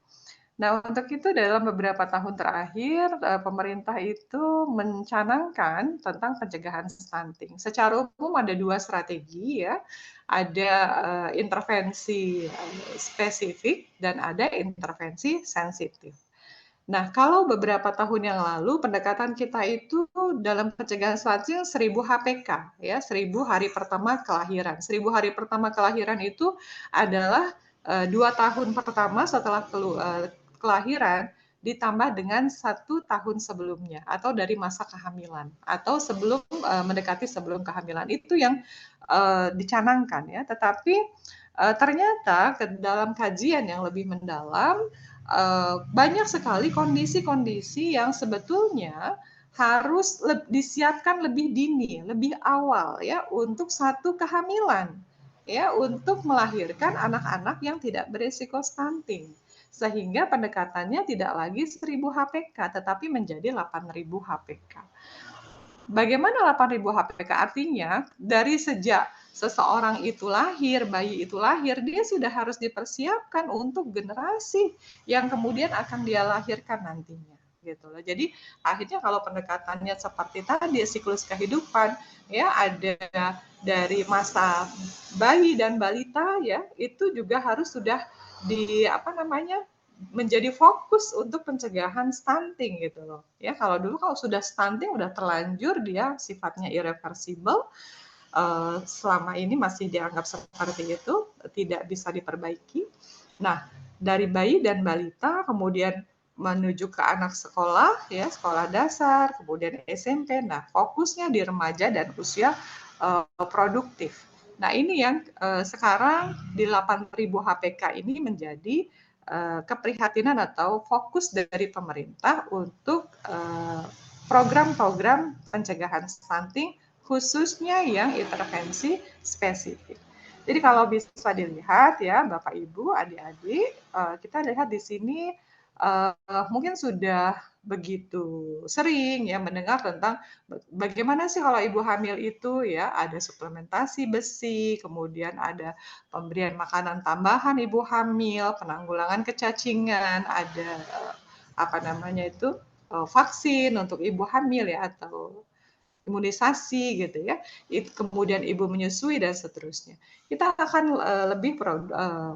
Nah, untuk itu dalam beberapa tahun terakhir, pemerintah itu mencanangkan tentang pencegahan stunting. Secara umum ada 2 strategi ya, ada intervensi spesifik dan ada intervensi sensitif. Nah, kalau beberapa tahun yang lalu pendekatan kita itu dalam pencegahan stunting 1000 HPK ya, 1000 hari pertama kelahiran. 1000 hari pertama kelahiran itu adalah 2 tahun pertama setelah kelahiran ditambah dengan 1 tahun sebelumnya atau dari masa kehamilan atau sebelum mendekati sebelum kehamilan, itu yang dicanangkan ya. Tetapi ternyata dalam kajian yang lebih mendalam banyak sekali kondisi-kondisi yang sebetulnya harus disiapkan lebih dini, lebih awal ya untuk satu kehamilan ya, untuk melahirkan anak-anak yang tidak berisiko stunting. Sehingga pendekatannya tidak lagi 1000 HPK tetapi menjadi 8000 HPK. Bagaimana 8000 HPK? Artinya dari sejak seseorang itu lahir, bayi itu lahir, dia sudah harus dipersiapkan untuk generasi yang kemudian akan dia lahirkan nantinya. Gitu loh. Jadi akhirnya kalau pendekatannya seperti tadi siklus kehidupan ya, ada dari masa bayi dan balita ya, itu juga harus sudah menjadi fokus untuk pencegahan stunting gitu loh. Ya, kalau dulu kalau sudah stunting udah terlanjur dia sifatnya irreversible, selama ini masih dianggap seperti itu, tidak bisa diperbaiki. Nah, dari bayi dan balita kemudian menuju ke anak sekolah ya, sekolah dasar, kemudian SMP. Nah, fokusnya di remaja dan usia produktif. Nah, ini yang sekarang di 8000 HPK ini menjadi keprihatinan atau fokus dari pemerintah untuk program-program pencegahan stunting khususnya yang intervensi spesifik. Jadi kalau bisa dilihat ya Bapak Ibu, adik-adik, kita lihat di sini mungkin sudah begitu sering ya mendengar tentang bagaimana sih kalau ibu hamil itu ya, ada suplementasi besi, kemudian ada pemberian makanan tambahan ibu hamil, penanggulangan kecacingan, ada vaksin untuk ibu hamil ya, atau imunisasi gitu ya, kemudian ibu menyusui dan seterusnya. Kita akan lebih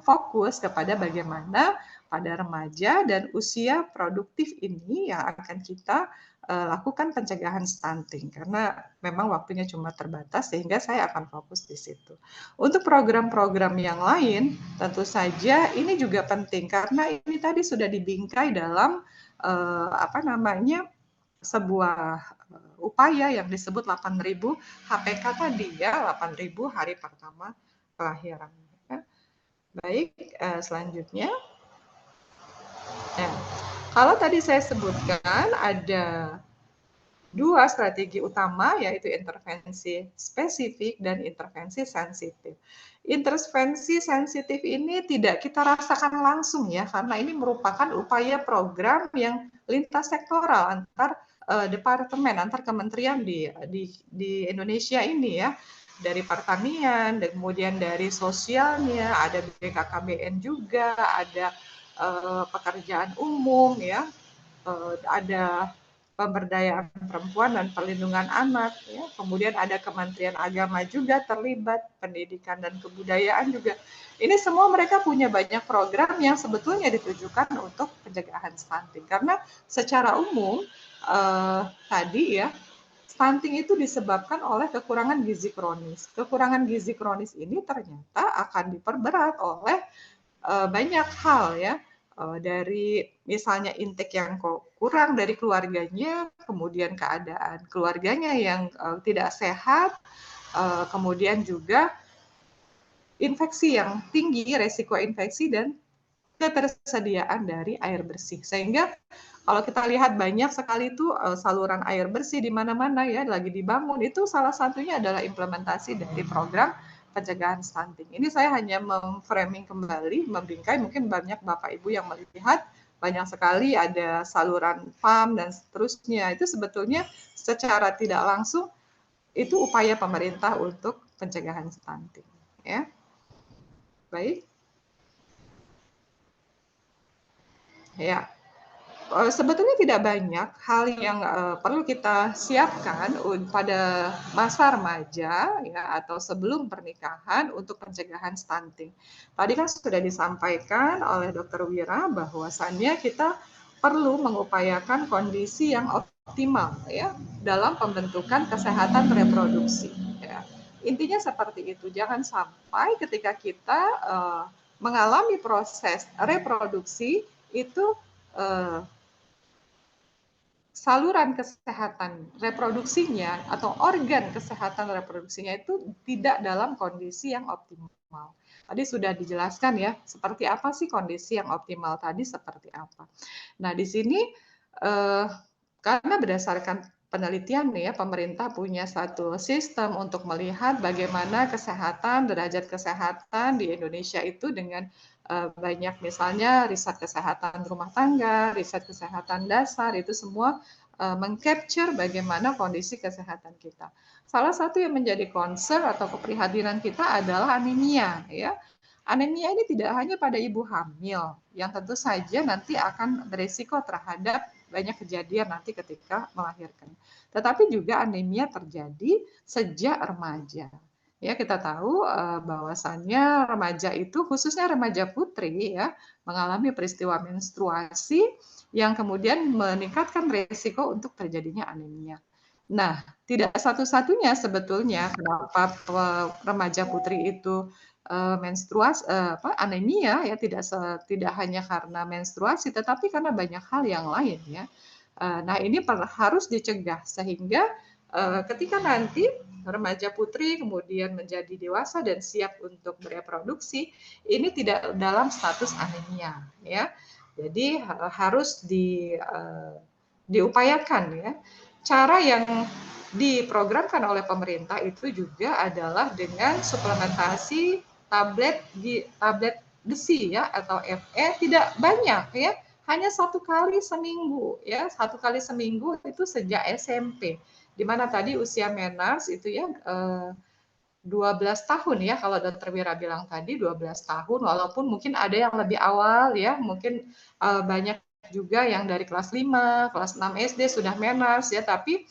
fokus kepada bagaimana pada remaja dan usia produktif ini yang akan kita lakukan pencegahan stunting, karena memang waktunya cuma terbatas sehingga saya akan fokus di situ. Untuk program-program yang lain tentu saja ini juga penting karena ini tadi sudah dibingkai dalam sebuah upaya yang disebut 8000 HPK tadi ya, 8000 hari pertama kelahiran. Ya. Baik, selanjutnya. Nah, kalau tadi saya sebutkan ada dua strategi utama, yaitu intervensi spesifik dan intervensi sensitif. Intervensi sensitif ini tidak kita rasakan langsung ya, karena ini merupakan upaya program yang lintas sektoral antar departemen, antar kementerian di Indonesia ini ya, dari pertanian, dan kemudian dari sosialnya, ada BKKBN juga, ada pekerjaan umum ya, ada pemberdayaan perempuan dan perlindungan anak, ya. Kemudian ada Kementerian Agama juga terlibat, pendidikan dan kebudayaan juga. Ini semua mereka punya banyak program yang sebetulnya ditujukan untuk pencegahan stunting. Karena secara umum tadi ya, stunting itu disebabkan oleh kekurangan gizi kronis. Kekurangan gizi kronis ini ternyata akan diperberat oleh banyak hal ya, dari misalnya intake yang kurang dari keluarganya, kemudian keadaan keluarganya yang tidak sehat, kemudian juga infeksi yang tinggi, resiko infeksi, dan ketersediaan dari air bersih. Sehingga kalau kita lihat banyak sekali itu saluran air bersih di mana-mana ya lagi dibangun, itu salah satunya adalah implementasi dari program pencegahan stunting. Ini saya hanya memframing kembali, membingkai, mungkin banyak Bapak Ibu yang melihat banyak sekali ada saluran PAM dan seterusnya. Itu sebetulnya secara tidak langsung itu upaya pemerintah untuk pencegahan stunting. Ya, baik. Ya, sebetulnya tidak banyak hal yang perlu kita siapkan pada masa remaja ya atau sebelum pernikahan untuk pencegahan stunting. Tadi kan sudah disampaikan oleh Dr. Wira bahwasannya kita perlu mengupayakan kondisi yang optimal ya dalam pembentukan kesehatan reproduksi. Ya. Intinya seperti itu. Jangan sampai ketika kita mengalami proses reproduksi itu saluran kesehatan reproduksinya atau organ kesehatan reproduksinya itu tidak dalam kondisi yang optimal. Tadi sudah dijelaskan ya, seperti apa sih kondisi yang optimal tadi seperti apa. Nah, di sini karena berdasarkan penelitian ya, pemerintah punya satu sistem untuk melihat bagaimana kesehatan, derajat kesehatan di Indonesia itu dengan banyak misalnya riset kesehatan rumah tangga, riset kesehatan dasar, itu semua mengcapture bagaimana kondisi kesehatan kita. Salah satu yang menjadi concern atau keprihatinan kita adalah anemia ya. Anemia ini tidak hanya pada ibu hamil yang tentu saja nanti akan berisiko terhadap banyak kejadian nanti ketika melahirkan. Tetapi juga anemia terjadi sejak remaja. Ya, kita tahu bahwasannya remaja itu khususnya remaja putri ya mengalami peristiwa menstruasi yang kemudian meningkatkan risiko untuk terjadinya anemia. Nah, tidak satu-satunya sebetulnya kenapa remaja putri itu menstruasi anemia ya tidak hanya karena menstruasi tetapi karena banyak hal yang lain ya. Nah, ini harus dicegah sehingga ketika nanti remaja putri kemudian menjadi dewasa dan siap untuk bereproduksi, ini tidak dalam status anemia ya. Jadi harus diupayakan ya. Cara yang diprogramkan oleh pemerintah itu juga adalah dengan suplementasi tablet besi ya atau Fe tidak banyak ya, hanya 1 kali seminggu ya, 1 kali seminggu itu sejak SMP. Di mana tadi usia menars itu ya 12 tahun ya, kalau Dr. Wira bilang tadi 12 tahun, walaupun mungkin ada yang lebih awal ya, mungkin banyak juga yang dari kelas 5, kelas 6 SD sudah menars ya, tapi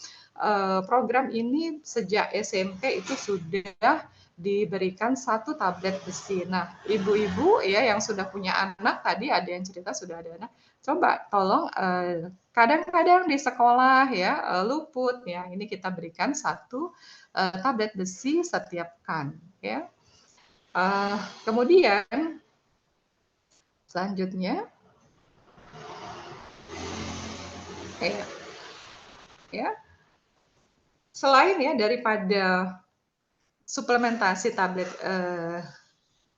program ini sejak SMP itu sudah diberikan 1 tablet besi. Nah, ibu-ibu ya yang sudah punya anak, tadi ada yang cerita sudah ada anak, coba tolong kadang-kadang di sekolah ya luput ya, ini kita berikan 1 tablet besi setiap kan ya. Kemudian selanjutnya ya selain ya daripada suplementasi tablet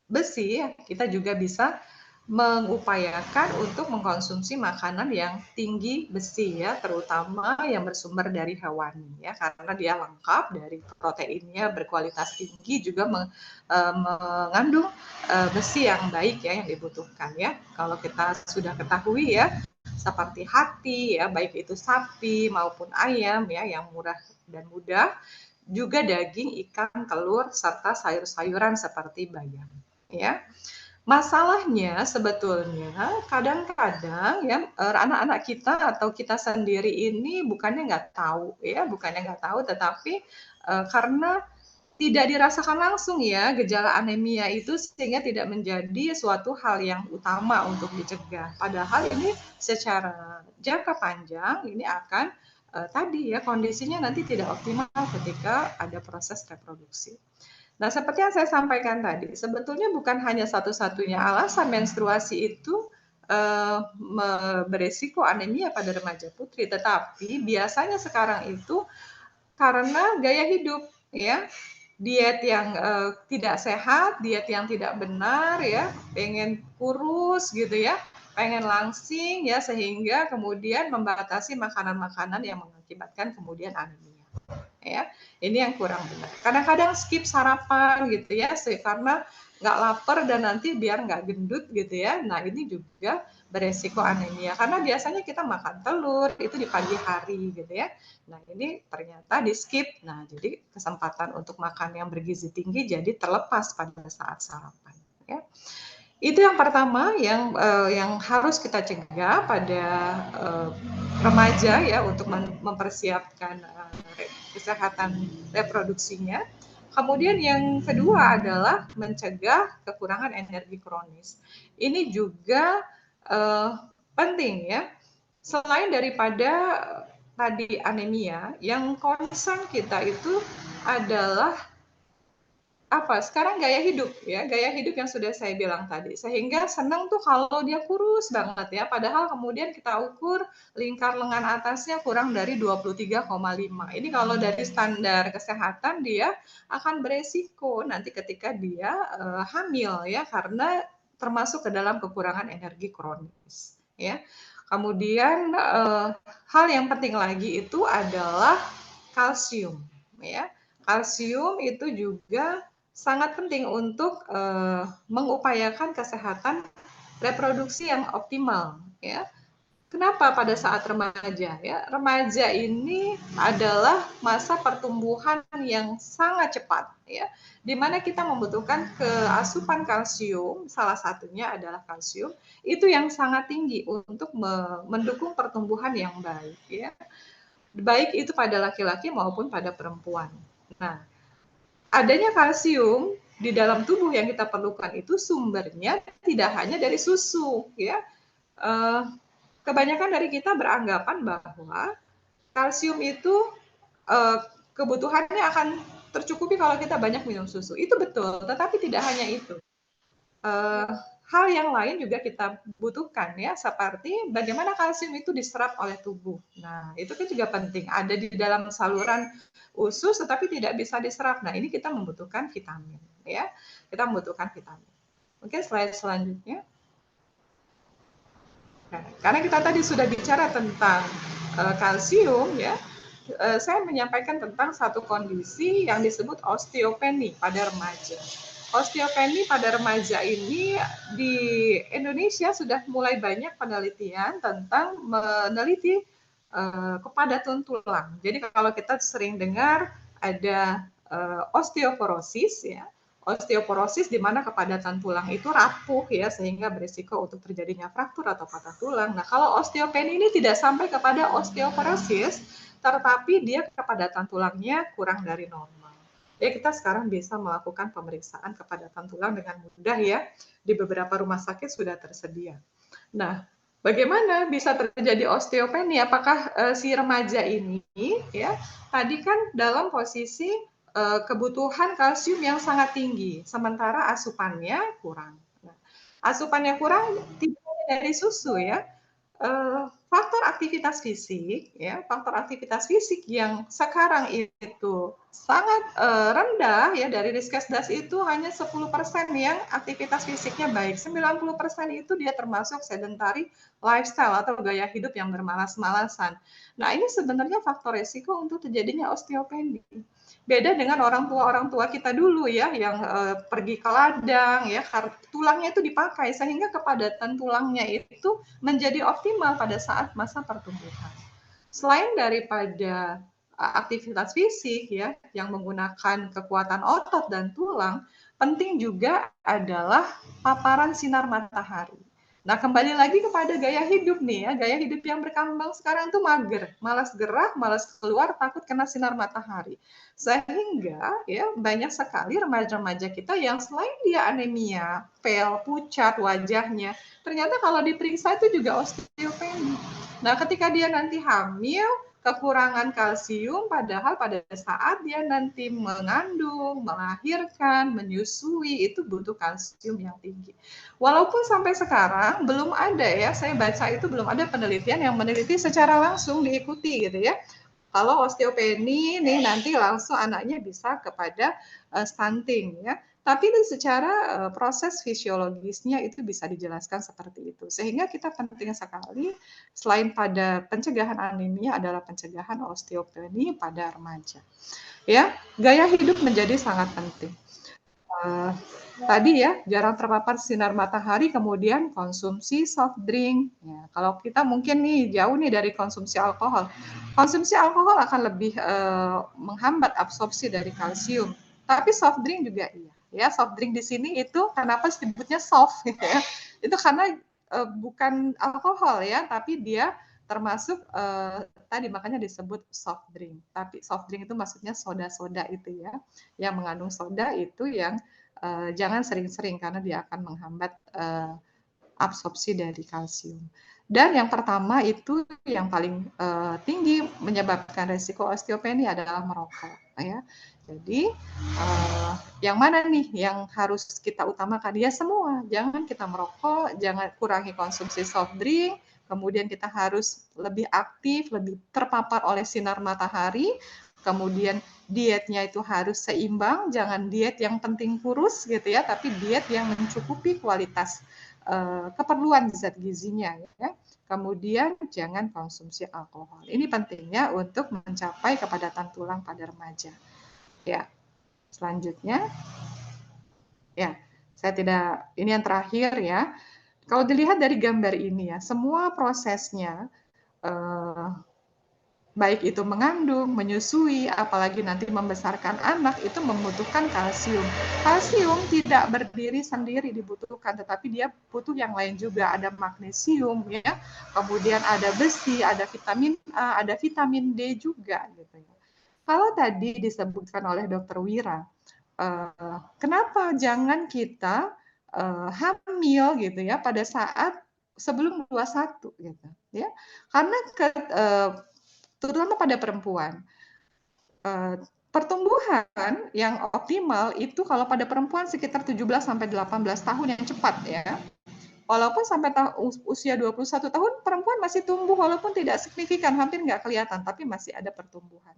besi, kita juga bisa mengupayakan untuk mengkonsumsi makanan yang tinggi besi ya, terutama yang bersumber dari hewani ya, karena dia lengkap dari proteinnya berkualitas tinggi, juga mengandung besi yang baik ya yang dibutuhkan ya. Kalau kita sudah ketahui ya, seperti hati ya, baik itu sapi maupun ayam ya, yang murah dan mudah, juga daging, ikan, telur, serta sayur-sayuran seperti bayam ya. Masalahnya sebetulnya kadang-kadang ya anak-anak kita atau kita sendiri ini bukannya nggak tahu ya, bukannya nggak tahu, tetapi karena tidak dirasakan langsung ya gejala anemia itu, sehingga tidak menjadi suatu hal yang utama untuk dicegah. Padahal ini secara jangka panjang ini akan tadi ya kondisinya nanti tidak optimal ketika ada proses reproduksi. Nah, seperti yang saya sampaikan tadi, sebetulnya bukan hanya satu-satunya alasan menstruasi itu beresiko anemia pada remaja putri, tetapi biasanya sekarang itu karena gaya hidup, ya, diet yang tidak sehat, diet yang tidak benar, ya, pengen kurus gitu ya, pengen langsing ya, sehingga kemudian membatasi makanan-makanan yang mengakibatkan kemudian anemia. Ya, ini yang kurang benar. Kadang-kadang skip sarapan gitu ya, karena nggak lapar dan nanti biar nggak gendut gitu ya. Nah ini juga beresiko anemia, karena biasanya kita makan telur itu di pagi hari gitu ya. Nah ini ternyata di skip. Nah jadi kesempatan untuk makan yang bergizi tinggi jadi terlepas pada saat sarapan. Ya. Itu yang pertama yang harus kita cegah pada remaja ya, untuk mempersiapkan kesehatan reproduksinya. Kemudian yang kedua adalah mencegah kekurangan energi kronis. Ini juga penting ya. Selain daripada tadi anemia, yang concern kita itu adalah sekarang gaya hidup ya, gaya hidup yang sudah saya bilang tadi, sehingga senang tuh kalau dia kurus banget ya, padahal kemudian kita ukur lingkar lengan atasnya kurang dari 23,5. Ini kalau dari standar kesehatan dia akan beresiko nanti ketika dia hamil ya, karena termasuk ke dalam kekurangan energi kronis ya. Kemudian hal yang penting lagi itu adalah kalsium ya. Kalsium itu juga sangat penting untuk mengupayakan kesehatan reproduksi yang optimal ya. Kenapa pada saat remaja ya? Remaja ini adalah masa pertumbuhan yang sangat cepat ya, di mana kita membutuhkan asupan kalsium, salah satunya adalah kalsium, itu yang sangat tinggi untuk mendukung pertumbuhan yang baik ya. Baik itu pada laki-laki maupun pada perempuan. Nah, adanya kalsium di dalam tubuh yang kita perlukan itu sumbernya tidak hanya dari susu ya. Kebanyakan dari kita beranggapan bahwa kalsium itu kebutuhannya akan tercukupi kalau kita banyak minum susu. Itu betul, tetapi tidak hanya itu. Hal yang lain juga kita butuhkan ya, seperti bagaimana kalsium itu diserap oleh tubuh. Nah, itu kan juga penting. Ada di dalam saluran usus tetapi tidak bisa diserap. Nah, ini kita membutuhkan vitamin ya. Kita membutuhkan vitamin. Oke, slide selanjutnya. Nah, karena kita tadi sudah bicara tentang kalsium ya, saya menyampaikan tentang satu kondisi yang disebut osteopenia pada remaja. Osteopenia pada remaja ini di Indonesia sudah mulai banyak penelitian tentang meneliti kepadatan tulang. Jadi kalau kita sering dengar ada osteoporosis ya, osteoporosis di mana kepadatan tulang itu rapuh ya, sehingga berisiko untuk terjadinya fraktur atau patah tulang. Nah, kalau osteopenia ini tidak sampai kepada osteoporosis, tetapi dia kepadatan tulangnya kurang dari normal. Ya, kita sekarang bisa melakukan pemeriksaan kepadatan tulang dengan mudah ya. Di beberapa rumah sakit sudah tersedia. Nah, bagaimana bisa terjadi osteopenia? Apakah si remaja ini ya tadi kan dalam posisi kebutuhan kalsium yang sangat tinggi, sementara asupannya kurang. Nah, asupannya kurang tidak dari susu ya. faktor aktivitas fisik, ya, faktor aktivitas fisik yang sekarang itu sangat rendah, ya, dari Riskesdas itu hanya 10% yang aktivitas fisiknya baik, 90% itu dia termasuk sedentary lifestyle atau gaya hidup yang bermalas-malasan. Nah, ini sebenarnya faktor resiko untuk terjadinya osteopenia. Beda dengan orang tua kita dulu, ya, yang pergi ke ladang, ya, tulangnya itu dipakai sehingga kepadatan tulangnya itu menjadi optimal pada saat masa pertumbuhan. Selain daripada aktivitas fisik, ya, yang menggunakan kekuatan otot dan tulang, penting juga adalah paparan sinar matahari. Nah, kembali lagi kepada gaya hidup nih, ya, gaya hidup yang berkembang sekarang itu mager, malas gerak, malas keluar, takut kena sinar matahari. Sehingga, ya, banyak sekali remaja-remaja kita yang selain dia anemia, pale, pucat wajahnya, ternyata kalau diperiksa itu juga osteopenia. Nah, ketika dia nanti hamil, kekurangan kalsium, padahal pada saat dia nanti mengandung, melahirkan, menyusui, itu butuh kalsium yang tinggi. Walaupun sampai sekarang belum ada, ya, saya baca itu belum ada penelitian yang meneliti secara langsung diikuti gitu, ya. Kalau osteopenia nih nanti langsung anaknya bisa kepada stunting, ya. Tapi secara proses fisiologisnya itu bisa dijelaskan seperti itu. Sehingga kita penting sekali selain pada pencegahan anemia adalah pencegahan osteopenia pada remaja. Ya, gaya hidup menjadi sangat penting. Tadi, ya, jarang terpapar sinar matahari, kemudian konsumsi soft drink. Ya, kalau kita mungkin nih jauh nih dari konsumsi alkohol. Konsumsi alkohol akan lebih menghambat absorpsi dari kalsium. Tapi soft drink juga iya. Ya, soft drink di sini itu kenapa disebutnya soft, ya? Itu karena bukan alkohol, ya, tapi dia termasuk tadi makanya disebut soft drink. Tapi soft drink itu maksudnya soda-soda itu, ya, yang mengandung soda itu yang jangan sering-sering karena dia akan menghambat absorpsi dari kalsium. Dan yang pertama itu yang paling tinggi menyebabkan resiko osteopenia adalah merokok, ya. Jadi yang mana nih yang harus kita utamakan? Ya semua, jangan kita merokok, jangan kurangi konsumsi soft drink, kemudian kita harus lebih aktif, lebih terpapar oleh sinar matahari, kemudian dietnya itu harus seimbang, jangan diet yang penting kurus gitu, ya, tapi diet yang mencukupi kualitas keperluan zat gizinya, ya. Kemudian jangan konsumsi alkohol. Ini pentingnya untuk mencapai kepadatan tulang pada remaja. Ya, selanjutnya, ya, saya tidak, ini yang terakhir, ya. Kalau dilihat dari gambar ini, ya, semua prosesnya baik itu mengandung, menyusui, apalagi nanti membesarkan anak, itu membutuhkan kalsium. Kalsium tidak berdiri sendiri dibutuhkan, tetapi dia butuh yang lain juga. Ada magnesium, ya, kemudian ada besi, ada vitamin A, ada vitamin D juga. Gitu, ya. Kalau tadi disebutkan oleh Dr. Wira, kenapa jangan kita hamil gitu, ya, pada saat sebelum 21 gitu, ya, karena terutama pada perempuan. Pertumbuhan yang optimal itu kalau pada perempuan sekitar 17-18 tahun yang cepat, ya. Walaupun sampai usia 21 tahun, perempuan masih tumbuh walaupun tidak signifikan, hampir nggak kelihatan, tapi masih ada pertumbuhan.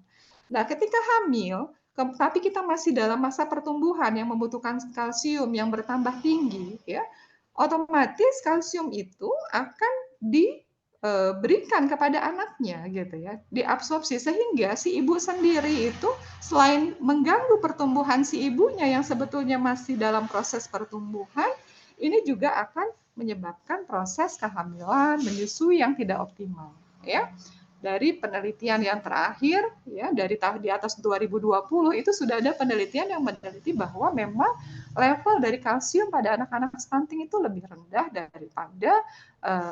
Nah, ketika hamil, tapi kita masih dalam masa pertumbuhan yang membutuhkan kalsium yang bertambah tinggi, ya, otomatis kalsium itu akan diberikan kepada anaknya gitu, ya, diabsorpsi sehingga si ibu sendiri itu selain mengganggu pertumbuhan si ibunya yang sebetulnya masih dalam proses pertumbuhan, ini juga akan menyebabkan proses kehamilan, menyusui yang tidak optimal, ya. Dari penelitian yang terakhir, ya, dari tahun di atas 2020 itu sudah ada penelitian yang meneliti bahwa memang level dari kalsium pada anak-anak stunting itu lebih rendah daripada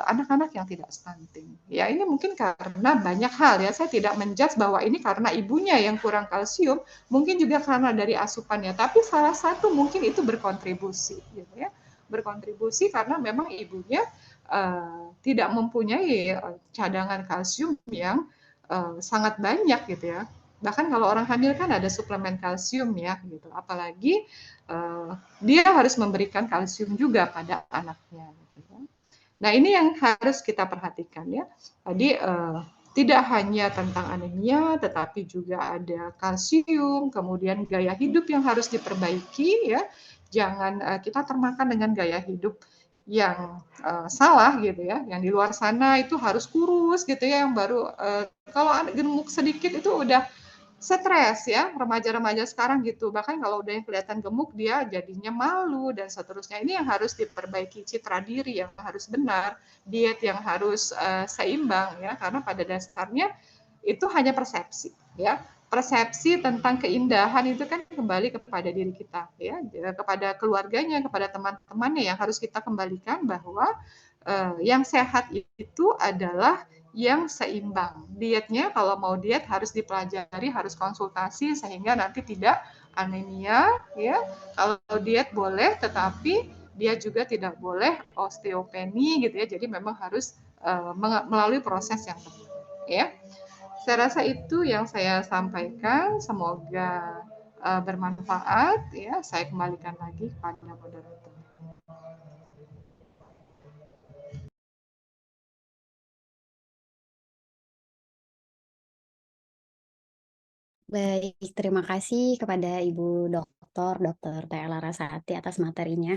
anak-anak yang tidak stunting. Ya, ini mungkin karena banyak hal, ya. Saya tidak menjudge bahwa ini karena ibunya yang kurang kalsium, mungkin juga karena dari asupannya. Tapi salah satu mungkin itu berkontribusi, gitu, ya. Berkontribusi karena memang ibunya tidak mempunyai cadangan kalsium yang sangat banyak, gitu, ya. Bahkan kalau orang hamil kan ada suplemen kalsium, ya, gitu. Apalagi dia harus memberikan kalsium juga pada anaknya. Gitu, ya. Nah, ini yang harus kita perhatikan ya. Tadi tidak hanya tentang anemia, tetapi juga ada kalsium, kemudian gaya hidup yang harus diperbaiki ya. Jangan kita termakan dengan gaya hidup yang salah gitu ya. Yang di luar sana itu harus kurus gitu ya, yang baru kalau gemuk sedikit itu udah stres ya, remaja-remaja sekarang gitu. Bahkan kalau udah yang kelihatan gemuk dia jadinya malu dan seterusnya. Ini yang harus diperbaiki, citra diri yang harus benar, diet yang harus seimbang ya, karena pada dasarnya itu hanya persepsi ya. Persepsi tentang keindahan itu kan kembali kepada diri kita ya, kepada keluarganya, kepada teman-temannya yang harus kita kembalikan bahwa yang sehat itu adalah yang seimbang. Dietnya kalau mau diet harus dipelajari, harus konsultasi sehingga nanti tidak anemia ya. Kalau diet boleh tetapi dia juga tidak boleh osteopeni gitu ya. Jadi memang harus melalui proses yang tepat ya. Saya rasa itu yang saya sampaikan. Semoga bermanfaat ya. Saya kembalikan lagi kepada moderator. Baik, terima kasih kepada Ibu Dr. Tia Larasati atas materinya.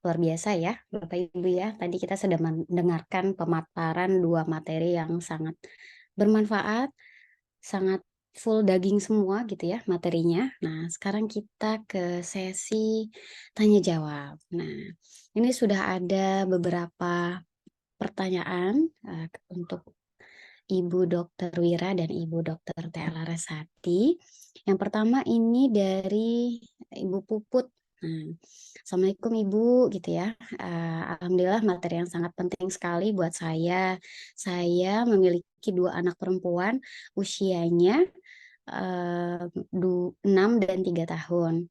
Luar biasa ya, Bapak Ibu ya. Tadi kita sudah mendengarkan pemaparan dua materi yang sangat bermanfaat, sangat full daging semua gitu ya materinya. Nah, sekarang kita ke sesi tanya jawab. Nah, ini sudah ada beberapa pertanyaan untuk Ibu Dr. Wira dan Ibu Dr. Tia Larasati. Yang pertama ini dari Ibu Puput. Nah, Assalamualaikum Ibu gitu ya. Alhamdulillah materi yang sangat penting sekali buat saya. Saya memiliki 2 anak perempuan, usianya 6 dan 3 tahun.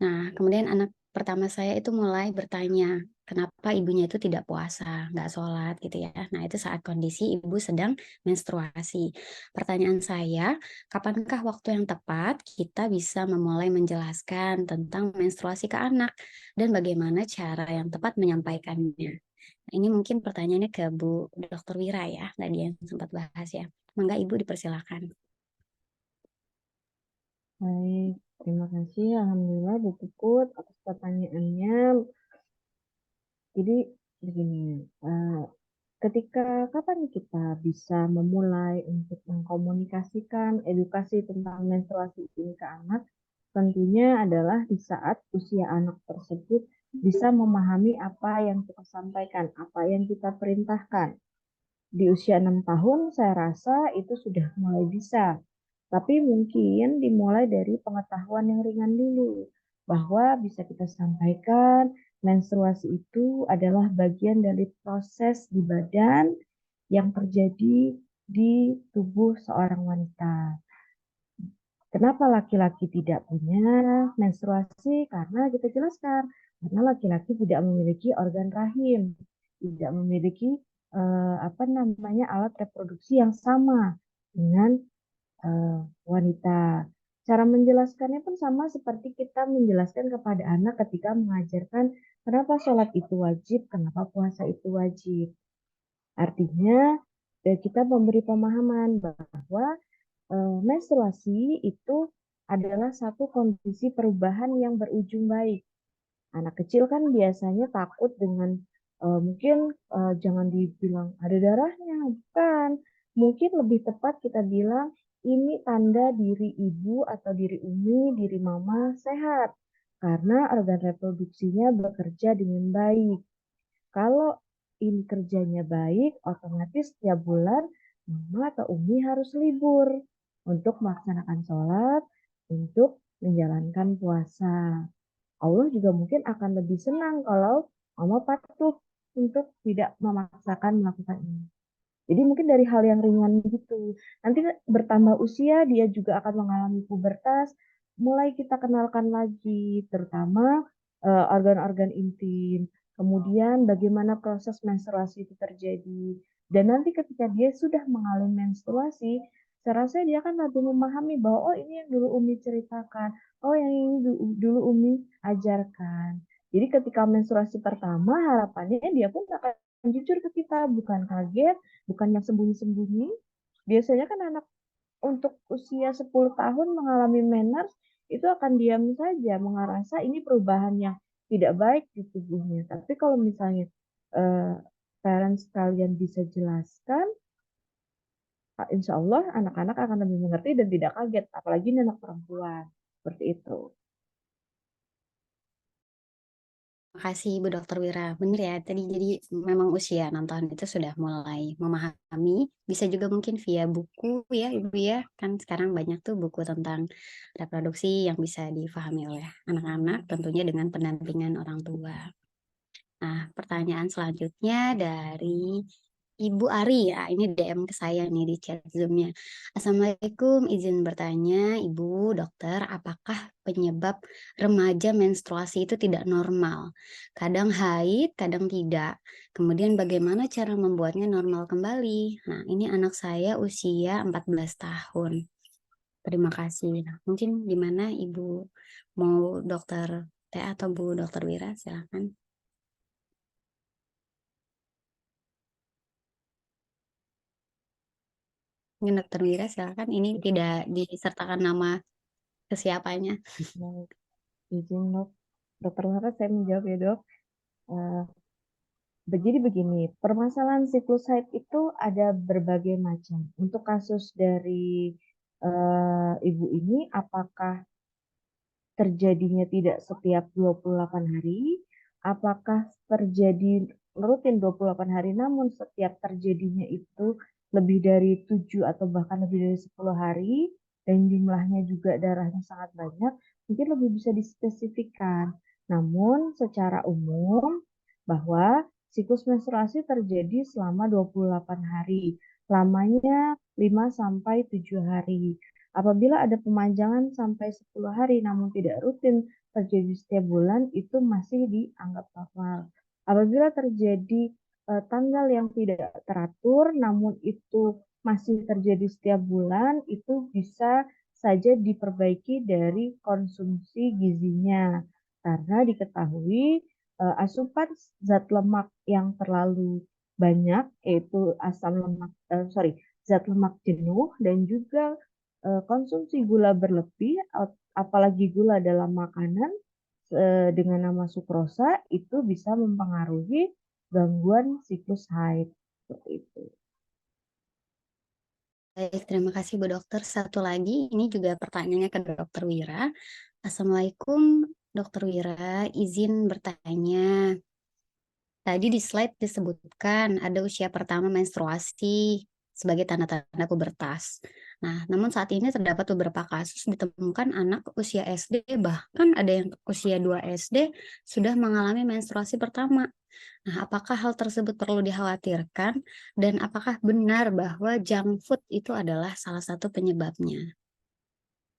Nah, kemudian anak pertama saya itu mulai bertanya, kenapa ibunya itu tidak puasa, nggak sholat gitu ya. Nah, itu saat kondisi ibu sedang menstruasi. Pertanyaan saya, kapankah waktu yang tepat kita bisa memulai menjelaskan tentang menstruasi ke anak dan bagaimana cara yang tepat menyampaikannya? Nah, ini mungkin pertanyaannya ke Bu Dr. Wira ya, tadi yang sempat bahas ya. Mangga Ibu dipersilakan. Baik, terima kasih. Alhamdulillah Bu Puput atas pertanyaannya. Jadi begini, ketika kapan kita bisa memulai untuk mengkomunikasikan edukasi tentang menstruasi ini ke anak? Tentunya adalah di saat usia anak tersebut bisa memahami apa yang kita sampaikan, apa yang kita perintahkan. Di usia 6 tahun saya rasa itu sudah mulai bisa. Tapi mungkin dimulai dari pengetahuan yang ringan dulu, bahwa bisa kita sampaikan menstruasi itu adalah bagian dari proses di badan yang terjadi di tubuh seorang wanita. Kenapa laki-laki tidak punya menstruasi? Karena kita jelaskan, karena laki-laki tidak memiliki organ rahim, tidak memiliki alat reproduksi yang sama dengan wanita. Cara menjelaskannya pun sama seperti kita menjelaskan kepada anak ketika mengajarkan kenapa sholat itu wajib, kenapa puasa itu wajib. Artinya kita memberi pemahaman bahwa menstruasi itu adalah satu kondisi perubahan yang berujung baik. Anak kecil kan biasanya takut dengan mungkin jangan dibilang ada darahnya, bukan. Mungkin lebih tepat kita bilang ini tanda diri ibu atau diri umi, diri mama sehat. Karena organ reproduksinya bekerja dengan baik. Kalau ini kerjanya baik, otomatis setiap bulan mama atau umi harus libur untuk melaksanakan sholat, untuk menjalankan puasa. Allah juga mungkin akan lebih senang kalau mama patuh untuk tidak memaksakan melakukan ini. Jadi mungkin dari hal yang ringan gitu. Nanti bertambah usia, dia juga akan mengalami pubertas. Mulai kita kenalkan lagi, terutama organ-organ intim. Kemudian bagaimana proses menstruasi itu terjadi. Dan nanti ketika dia sudah mengalami menstruasi, saya rasa dia akan lebih memahami bahwa oh ini yang dulu Umi ceritakan, oh yang ini dulu Umi ajarkan. Jadi ketika menstruasi pertama harapannya dia pun akan jujur ke kita, bukan kaget, bukan yang sembunyi-sembunyi. Biasanya kan anak untuk usia 10 tahun mengalami menarche itu akan diam saja, merasa ini perubahan yang tidak baik di tubuhnya. Tapi kalau misalnya eh, parents kalian bisa jelaskan, insya Allah anak-anak akan lebih mengerti dan tidak kaget, apalagi ini anak perempuan. Seperti itu. Makasih Ibu Dokter Wira. Benar ya, tadi jadi memang usia 6 tahun itu sudah mulai memahami, bisa juga mungkin via buku ya Ibu ya. Kan sekarang banyak tuh buku tentang reproduksi yang bisa difahami oleh anak-anak, tentunya dengan pendampingan orang tua. Nah, pertanyaan selanjutnya dari Ibu Ari, ya ini DM ke saya nih di chat Zoom-nya. Assalamualaikum, izin bertanya Ibu Dokter, apakah penyebab remaja menstruasi itu tidak normal? Kadang haid, kadang tidak. Kemudian bagaimana cara membuatnya normal kembali? Nah, ini anak saya usia 14 tahun. Terima kasih. Nah, mungkin di mana Ibu mau Dokter T atau Bu Dokter Wira, silakan. Mungkin Dokter Wira silakan. Ini tidak disertakan nama kesiapannya. Baik, izin dok, dokter Lara saya menjawab ya dok. Eh, Jadi begini, permasalahan siklus haid itu ada berbagai macam. Untuk kasus dari ibu ini, apakah terjadinya tidak setiap 28 hari? Apakah terjadi rutin 28 hari, namun setiap terjadinya itu lebih dari 7 atau bahkan lebih dari 10 hari, dan jumlahnya juga darahnya sangat banyak, mungkin lebih bisa dispesifikkan. Namun secara umum, bahwa siklus menstruasi terjadi selama 28 hari, lamanya 5-7 hari. Apabila ada pemanjangan sampai 10 hari namun tidak rutin terjadi setiap bulan, itu masih dianggap normal. Apabila terjadi tanggal yang tidak teratur namun itu masih terjadi setiap bulan, itu bisa saja diperbaiki dari konsumsi gizinya. Karena diketahui asupan zat lemak yang terlalu banyak, yaitu zat lemak jenuh, dan juga konsumsi gula berlebih, apalagi gula dalam makanan dengan nama sukrosa, itu bisa mempengaruhi gangguan siklus haid. Seperti itu. Baik, terima kasih Bu Dokter. Satu lagi, ini juga pertanyaannya ke Dokter Wira. Assalamualaikum Dokter Wira, izin bertanya. Tadi di slide disebutkan ada usia pertama menstruasi sebagai tanda-tanda pubertas. Nah, namun saat ini terdapat beberapa kasus ditemukan anak usia SD, bahkan ada yang usia 2 SD sudah mengalami menstruasi pertama. Nah, apakah hal tersebut perlu dikhawatirkan dan apakah benar bahwa junk food itu adalah salah satu penyebabnya?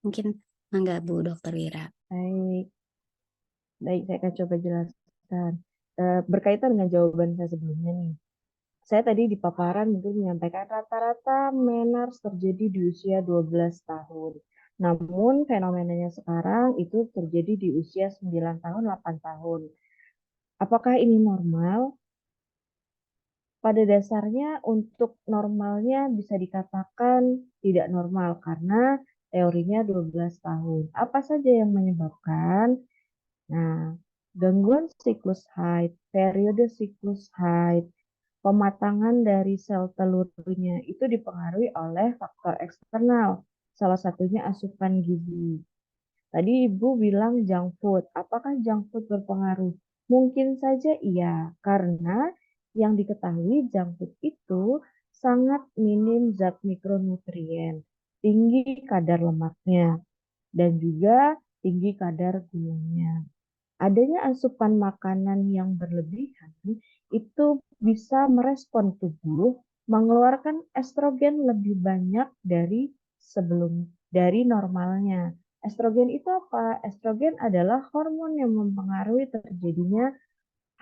Mungkin enggak Bu Dokter Wira. Baik, baik, saya akan coba jelaskan. Berkaitan dengan jawaban saya sebelumnya nih. Saya tadi di paparan mungkin menyampaikan rata-rata menarche terjadi di usia 12 tahun. Namun fenomenanya sekarang itu terjadi di usia 9 tahun, 8 tahun. Apakah ini normal? Pada dasarnya untuk normalnya bisa dikatakan tidak normal karena teorinya 12 tahun. Apa saja yang menyebabkan? Nah, gangguan siklus haid, periode siklus haid, pematangan dari sel telurnya itu dipengaruhi oleh faktor eksternal, salah satunya asupan gizi. Tadi Ibu bilang junk food. Apakah junk food berpengaruh? Mungkin saja iya, karena yang diketahui junk food itu sangat minim zat mikronutrien, tinggi kadar lemaknya, dan juga tinggi kadar gulanya. Adanya asupan makanan yang berlebihan itu bisa merespon tubuh mengeluarkan estrogen lebih banyak dari normalnya. Estrogen itu apa? Estrogen adalah hormon yang mempengaruhi terjadinya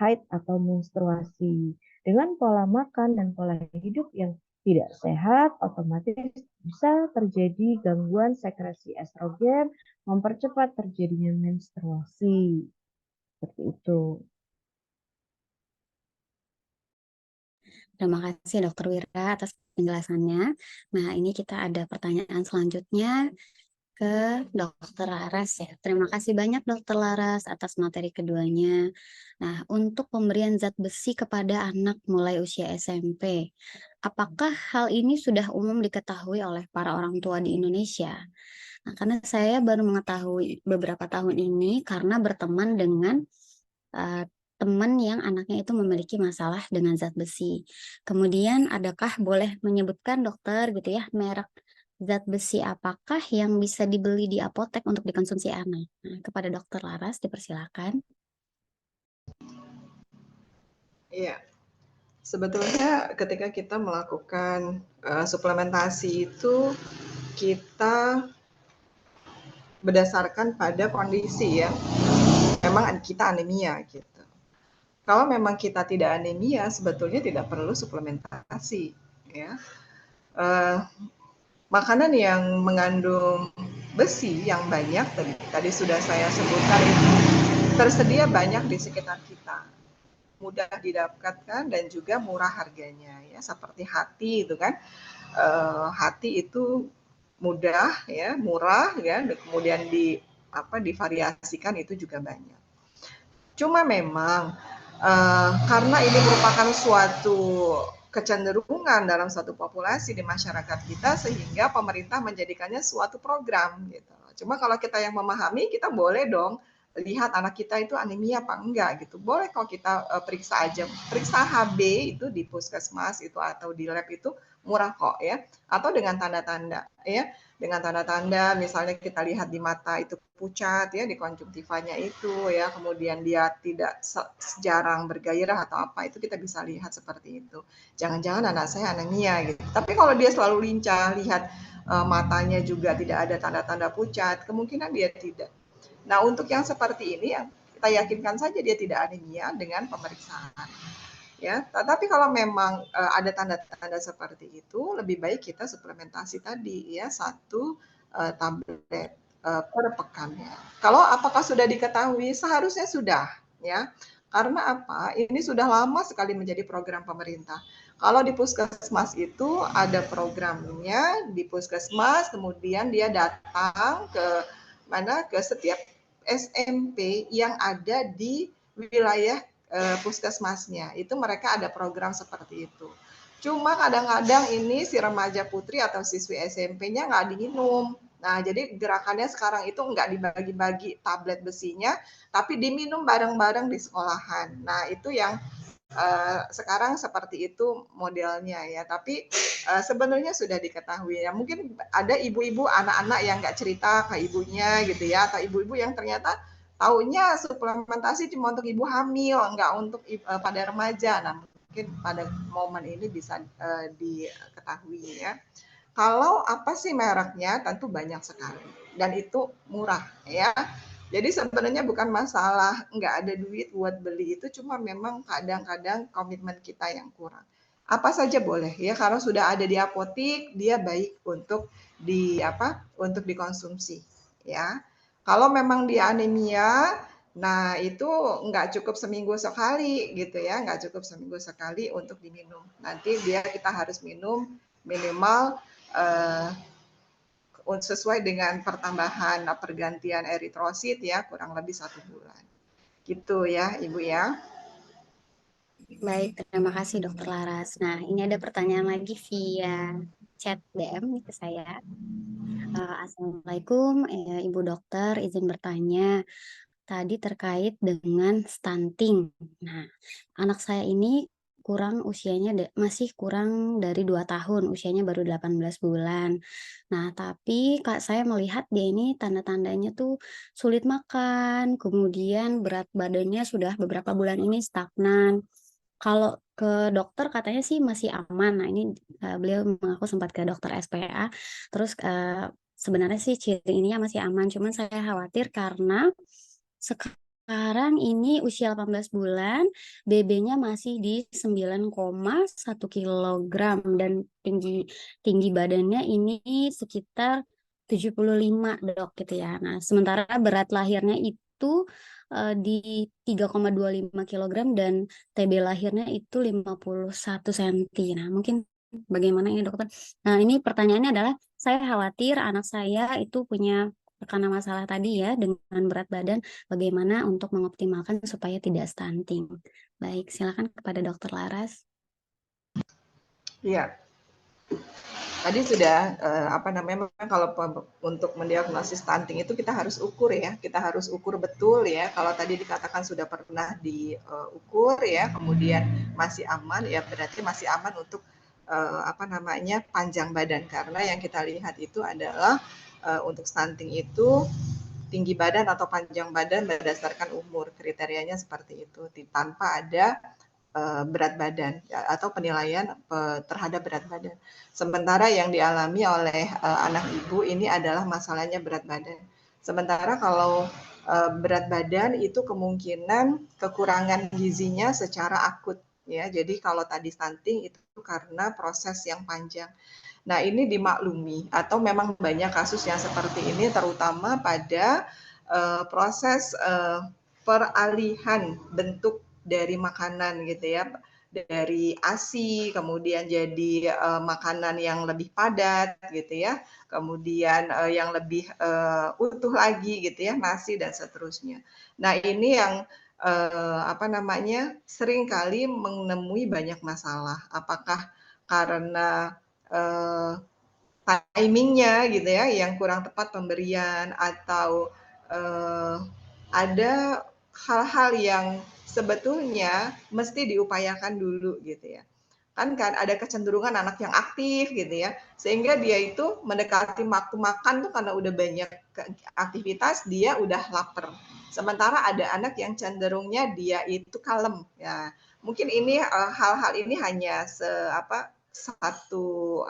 haid atau menstruasi. Dengan pola makan dan pola hidup yang tidak sehat, otomatis bisa terjadi gangguan sekresi estrogen, mempercepat terjadinya menstruasi. Seperti itu. Terima kasih Dokter Wira atas penjelasannya. Nah, ini kita ada pertanyaan selanjutnya ke Dokter Laras ya. Terima kasih banyak Dokter Laras atas materi keduanya. Nah, untuk pemberian zat besi kepada anak mulai usia SMP, apakah hal ini sudah umum diketahui oleh para orang tua di Indonesia? Nah, karena saya baru mengetahui beberapa tahun ini karena berteman dengan teman yang anaknya itu memiliki masalah dengan zat besi. Kemudian adakah boleh menyebutkan dokter gitu ya merek zat besi apakah yang bisa dibeli di apotek untuk dikonsumsi anak? Nah, kepada Dokter Laras dipersilakan. Iya, sebetulnya ketika kita melakukan suplementasi itu kita berdasarkan pada kondisi ya. Memang kita anemia gitu. Kalau memang kita tidak anemia, sebetulnya tidak perlu suplementasi ya. Makanan yang mengandung besi yang banyak tadi sudah saya sebutkan itu tersedia banyak di sekitar kita, mudah didapatkan dan juga murah harganya ya, seperti hati itu kan, hati itu mudah ya, murah ya, kemudian divariasikan itu juga banyak. Cuma memang karena ini merupakan suatu kecenderungan dalam suatu populasi di masyarakat kita sehingga pemerintah menjadikannya suatu program gitu. Cuma kalau kita yang memahami, kita boleh dong lihat anak kita itu anemia apa enggak gitu. Boleh kok kita periksa aja. Periksa HB itu di puskesmas itu atau di lab itu murah kok ya. Atau dengan tanda-tanda ya. Dengan tanda-tanda misalnya kita lihat di mata itu pucat ya, di konjungtivanya itu ya, kemudian dia tidak jarang bergairah atau apa, itu kita bisa lihat seperti itu. Jangan-jangan anak saya anemia gitu. Tapi kalau dia selalu lincah, lihat matanya juga tidak ada tanda-tanda pucat, kemungkinan dia tidak. Nah, untuk yang seperti ini yang kita yakinkan saja dia tidak anemia dengan pemeriksaan. Ya, tetapi kalau memang ada tanda-tanda seperti itu, lebih baik kita suplementasi tadi ya, 1 tablet per pekan ya. Kalau apakah sudah diketahui? Seharusnya sudah ya. Karena apa? Ini sudah lama sekali menjadi program pemerintah. Kalau di puskesmas itu ada programnya di puskesmas, kemudian dia datang ke mana? Ke setiap SMP yang ada di wilayah puskesmasnya. Itu mereka ada program seperti itu. Cuma kadang-kadang ini si remaja putri atau siswi SMP-nya nggak diminum. Nah, jadi gerakannya sekarang itu nggak dibagi-bagi tablet besinya, tapi diminum bareng-bareng di sekolahan. Nah, itu yang sekarang seperti itu modelnya ya. Tapi sebenarnya sudah diketahui ya. Mungkin ada ibu-ibu anak-anak yang nggak cerita ke ibunya gitu ya, atau ibu-ibu yang ternyata taunya suplementasi cuma untuk ibu hamil, nggak untuk pada remaja. Nah, mungkin pada momen ini bisa diketahui ya. Kalau apa sih mereknya? Tentu banyak sekali dan itu murah ya. Jadi sebenarnya bukan masalah nggak ada duit buat beli itu, cuma memang kadang-kadang komitmen kita yang kurang. Apa saja boleh ya, karena sudah ada di apotik, dia baik untuk untuk dikonsumsi ya. Kalau memang dia anemia, nah itu nggak cukup seminggu sekali gitu ya, nggak cukup seminggu sekali untuk diminum. Nanti kita harus minum minimal eh, sesuai dengan pertambahan pergantian eritrosit ya kurang lebih 1 bulan. Gitu ya Ibu ya. Baik, terima kasih Dokter Laras. Nah, ini ada pertanyaan lagi via chat DM ke saya. Assalamualaikum, Ibu Dokter, izin bertanya tadi terkait dengan stunting. Nah, anak saya ini masih kurang dari 2 tahun, usianya baru 18 bulan. Nah, tapi Kak saya melihat dia ini tanda-tandanya tuh sulit makan, kemudian berat badannya sudah beberapa bulan ini stagnan. Kalau ke dokter katanya sih masih aman. Nah, ini beliau mengaku sempat ke dokter SPA, terus sebenarnya sih ciri ininya masih aman, cuman saya khawatir karena sekarang ini usia 18 bulan, BB-nya masih di 9,1 kilogram dan tinggi tinggi badannya ini sekitar 75 dok gitu ya. Nah, sementara berat lahirnya itu di 3,25 kilogram dan TB lahirnya itu 51 cm. Nah, mungkin bagaimana ini dokter? Nah, ini pertanyaannya adalah saya khawatir anak saya itu punya karena masalah tadi ya dengan berat badan, bagaimana untuk mengoptimalkan supaya tidak stunting. Baik, silakan kepada Dokter Laras. Iya, tadi sudah apa namanya, memang kalau untuk mendiagnosis stunting itu kita harus ukur ya, kita harus ukur betul ya. Kalau tadi dikatakan sudah pernah diukur ya, kemudian masih aman ya, berarti masih aman untuk apa namanya, panjang badan, karena yang kita lihat itu adalah untuk stunting itu tinggi badan atau panjang badan berdasarkan umur, kriterianya seperti itu, tanpa ada berat badan ya, atau penilaian terhadap berat badan. Sementara yang dialami oleh anak ibu ini adalah masalahnya berat badan. Sementara kalau berat badan itu kemungkinan kekurangan gizinya secara akut ya. Jadi kalau tadi stunting itu karena proses yang panjang. Nah, ini dimaklumi atau memang banyak kasus yang seperti ini terutama pada proses peralihan bentuk dari makanan gitu ya, dari ASI kemudian jadi makanan yang lebih padat gitu ya, kemudian yang lebih utuh lagi gitu ya, nasi dan seterusnya. Nah, ini yang apa namanya, seringkali menemui banyak masalah. Apakah karena timingnya gitu ya yang kurang tepat pemberian, atau ada hal-hal yang sebetulnya mesti diupayakan dulu gitu ya. Kan ada kecenderungan anak yang aktif gitu ya, sehingga dia itu mendekati waktu makan tuh karena udah banyak aktivitas dia udah lapar. Sementara ada anak yang cenderungnya dia itu kalem ya. Mungkin ini hal-hal ini hanya satu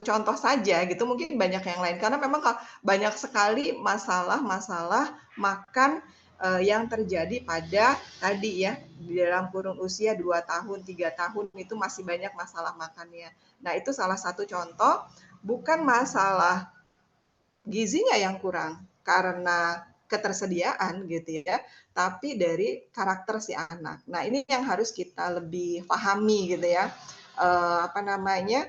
contoh saja gitu, mungkin banyak yang lain karena memang banyak sekali masalah-masalah makan yang terjadi pada tadi ya, di dalam kurun usia 2 tahun, 3 tahun itu masih banyak masalah makannya. Nah, itu salah satu contoh, bukan masalah gizinya yang kurang karena ketersediaan gitu ya, tapi dari karakter si anak. Nah, ini yang harus kita lebih pahami gitu ya. Apa namanya,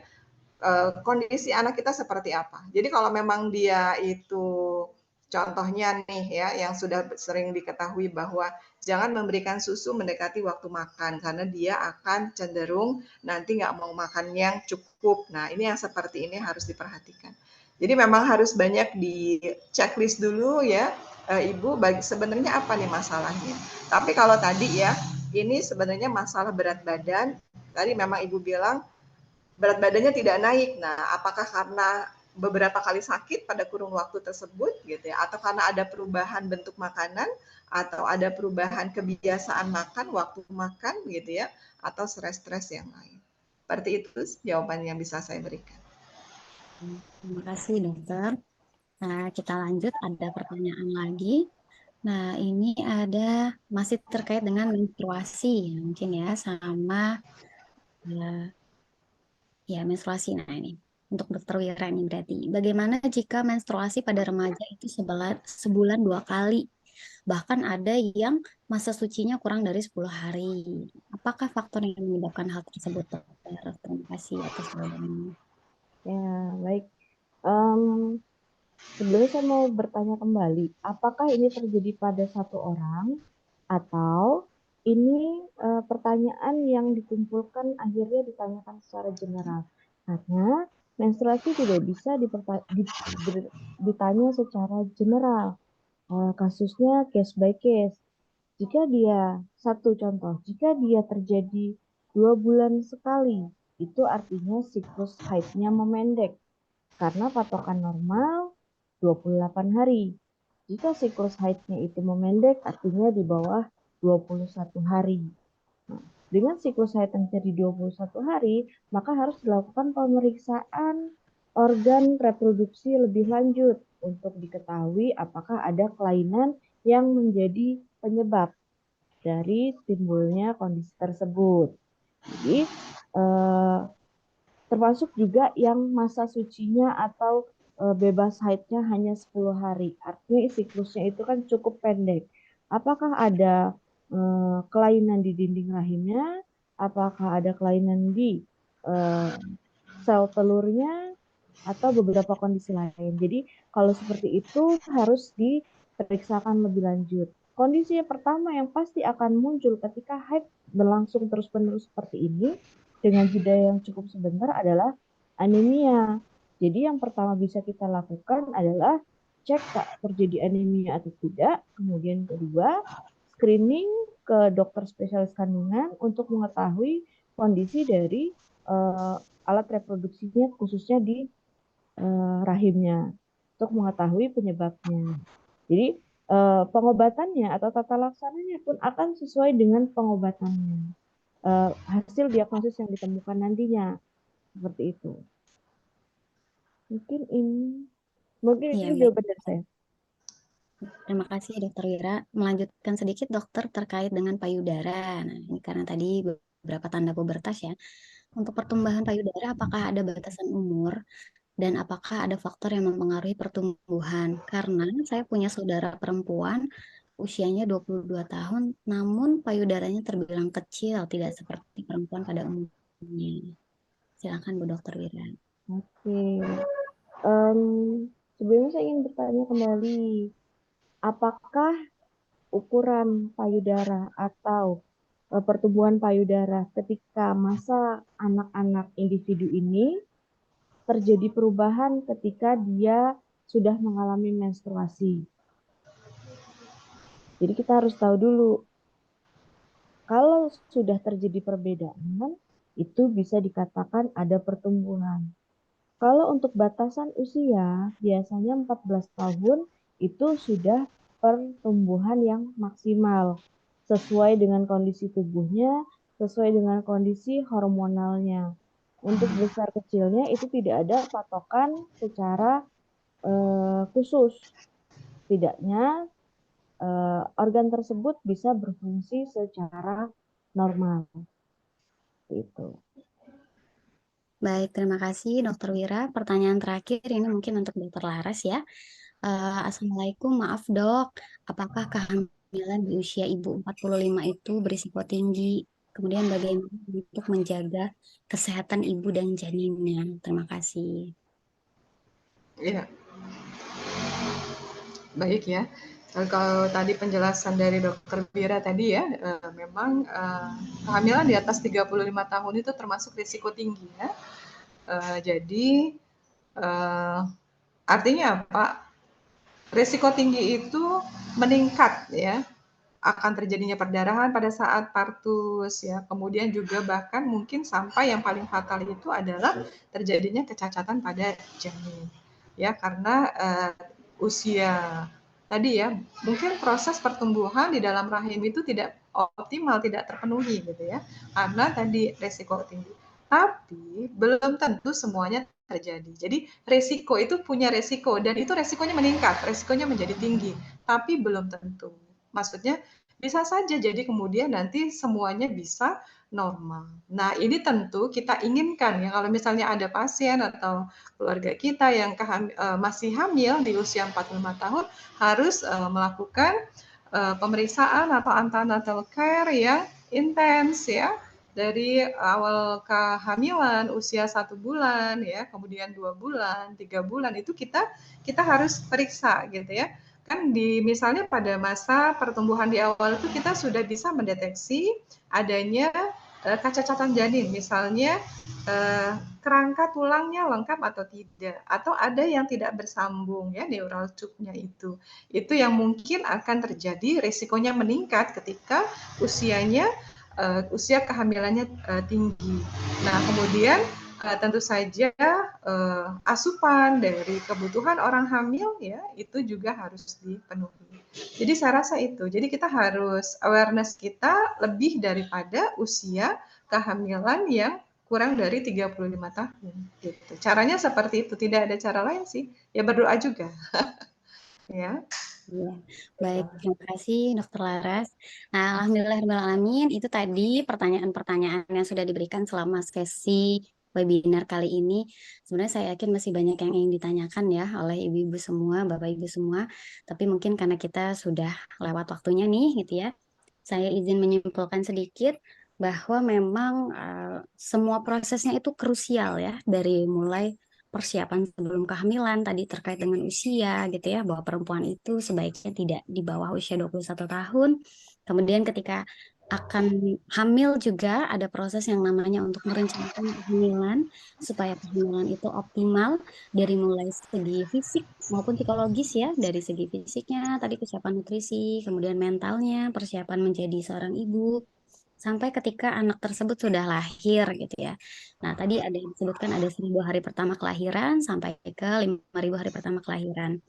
kondisi anak kita seperti apa. Jadi kalau memang dia itu contohnya nih ya, yang sudah sering diketahui bahwa jangan memberikan susu mendekati waktu makan karena dia akan cenderung nanti nggak mau makan yang cukup. Nah, ini yang seperti ini harus diperhatikan. Jadi memang harus banyak di checklist dulu ya, Ibu, sebenarnya apa nih masalahnya. Tapi kalau tadi ya, ini sebenarnya masalah berat badan. Tadi memang Ibu bilang berat badannya tidak naik. Nah, apakah karena beberapa kali sakit pada kurun waktu tersebut gitu ya, atau karena ada perubahan bentuk makanan, atau ada perubahan kebiasaan makan, waktu makan gitu ya, atau stres-stres yang lain. Seperti itu jawaban yang bisa saya berikan. Terima kasih dokter. Nah, kita lanjut, ada pertanyaan lagi. Nah, ini ada masih terkait dengan menstruasi, mungkin ya, sama ya menstruasi. Nah, ini untuk dokter Wira ini berarti, bagaimana jika menstruasi pada remaja itu sebulan 2 kali? Bahkan ada yang masa sucinya kurang dari 10 hari. Apakah faktor yang menyebabkan hal tersebut, dokter? Terima kasih atas jawabannya. Ya, baik. Em, Sebenarnya saya mau bertanya kembali, apakah ini terjadi pada satu orang atau ini pertanyaan yang dikumpulkan akhirnya ditanyakan secara general? Karena menstruasi tidak bisa ditanya secara general. Kasusnya case by case. Jika dia, satu contoh, jika dia terjadi 2 bulan sekali, itu artinya siklus haidnya memendek. Karena patokan normal 28 hari. Jika siklus haidnya itu memendek, artinya di bawah 21 hari. Nah, dengan siklus haid yang jadi 21 hari, maka harus dilakukan pemeriksaan organ reproduksi lebih lanjut untuk diketahui apakah ada kelainan yang menjadi penyebab dari timbulnya kondisi tersebut. Jadi, termasuk juga yang masa sucinya atau bebas haidnya hanya 10 hari. Artinya siklusnya itu kan cukup pendek. Apakah ada kelainan di dinding rahimnya? Apakah ada kelainan di sel telurnya? Atau beberapa kondisi lain. Jadi kalau seperti itu harus diperiksakan lebih lanjut. Kondisi yang pertama yang pasti akan muncul ketika haid berlangsung terus-menerus seperti ini dengan jeda yang cukup sebentar adalah anemia. Jadi yang pertama bisa kita lakukan adalah cek terjadi anemia atau tidak. Kemudian kedua, screening ke dokter spesialis kandungan untuk mengetahui kondisi dari alat reproduksinya khususnya di rahimnya untuk mengetahui penyebabnya. Jadi pengobatannya atau tata laksananya pun akan sesuai dengan pengobatannya. Hasil diagnosis yang ditemukan nantinya seperti itu. Mungkin Iya, itu baik. jawaban dari saya. Terima kasih Dokter Wira. Melanjutkan sedikit dokter terkait dengan payudara. Nah, ini karena tadi beberapa tanda pubertas ya. Untuk pertumbuhan payudara, apakah ada batasan umur dan apakah ada faktor yang mempengaruhi pertumbuhan? Karena saya punya saudara perempuan usianya 22 tahun, namun payudaranya terbilang kecil, tidak seperti perempuan pada umumnya. Silakan Bu Dokter Wira. Oke. Sebelumnya saya ingin bertanya kembali, apakah ukuran payudara atau pertumbuhan payudara ketika masa anak-anak individu ini terjadi perubahan ketika dia sudah mengalami menstruasi. Jadi kita harus tahu dulu, kalau sudah terjadi perbedaan, itu bisa dikatakan ada pertumbuhan. Kalau untuk batasan usia, biasanya 14 tahun itu sudah pertumbuhan yang maksimal, sesuai dengan kondisi tubuhnya, sesuai dengan kondisi hormonalnya. Untuk besar kecilnya itu tidak ada patokan secara khusus. Setidaknya organ tersebut bisa berfungsi secara normal. Itu. Baik, terima kasih Dokter Wira. Pertanyaan terakhir ini mungkin untuk Dokter Laras ya. Assalamualaikum, maaf dok, apakah kehamilan di usia ibu 45 itu berisiko tinggi? Kemudian bagaimana untuk menjaga kesehatan ibu dan janinnya? Terima kasih. Iya, baik ya. Kalau tadi penjelasan dari Dokter Vira tadi ya, memang kehamilan di atas 35 tahun itu termasuk risiko tinggi ya. Jadi artinya apa? Risiko tinggi itu meningkat ya, akan terjadinya perdarahan pada saat partus ya. Kemudian juga bahkan mungkin sampai yang paling fatal itu adalah terjadinya kecacatan pada janin. Ya, karena usia tadi ya, mungkin proses pertumbuhan di dalam rahim itu tidak optimal, tidak terpenuhi gitu ya. Karena tadi resiko tinggi. Tapi belum tentu semuanya terjadi. Jadi resiko itu punya resiko dan itu resikonya meningkat, resikonya menjadi tinggi, tapi belum tentu. Maksudnya bisa saja jadi kemudian nanti semuanya bisa normal. Nah, ini tentu kita inginkan ya kalau misalnya ada pasien atau keluarga kita yang masih hamil di usia 45 tahun harus melakukan pemeriksaan atau antenatal care yang intens ya dari awal kehamilan usia 1 bulan ya kemudian 2 bulan 3 bulan itu kita harus periksa gitu ya kan misalnya pada masa pertumbuhan di awal itu kita sudah bisa mendeteksi adanya kecacatan janin misalnya kerangka tulangnya lengkap atau tidak atau ada yang tidak bersambung ya neural tube-nya itu yang mungkin akan terjadi risikonya meningkat ketika usia kehamilannya tinggi. Nah, kemudian tentu saja asupan dari kebutuhan orang hamil ya itu juga harus dipenuhi. Jadi saya rasa itu. Jadi kita harus awareness kita lebih daripada usia kehamilan yang kurang dari 35 tahun gitu. Caranya seperti itu, tidak ada cara lain sih. Ya berdoa juga. Ya. Ya, baik, terima kasih Dokter Laras. Nah, alhamdulillahirrahmanirrahim, itu tadi pertanyaan-pertanyaan yang sudah diberikan selama sesi webinar kali ini. Sebenarnya saya yakin masih banyak yang ingin ditanyakan ya oleh ibu-ibu semua, bapak ibu semua. Tapi mungkin karena kita sudah lewat waktunya nih gitu ya. Saya izin menyimpulkan sedikit bahwa memang semua prosesnya itu krusial ya, dari mulai persiapan sebelum kehamilan tadi terkait dengan usia gitu ya, bahwa perempuan itu sebaiknya tidak di bawah usia 21 tahun. Kemudian ketika akan hamil juga ada proses yang namanya untuk merencanakan kehamilan supaya kehamilan itu optimal dari mulai segi fisik maupun psikologis ya, dari segi fisiknya tadi kesiapan nutrisi, kemudian mentalnya, persiapan menjadi seorang ibu, sampai ketika anak tersebut sudah lahir gitu ya. Nah, tadi ada yang disebutkan ada 1.000 hari pertama kelahiran sampai ke 5.000 hari pertama kelahiran.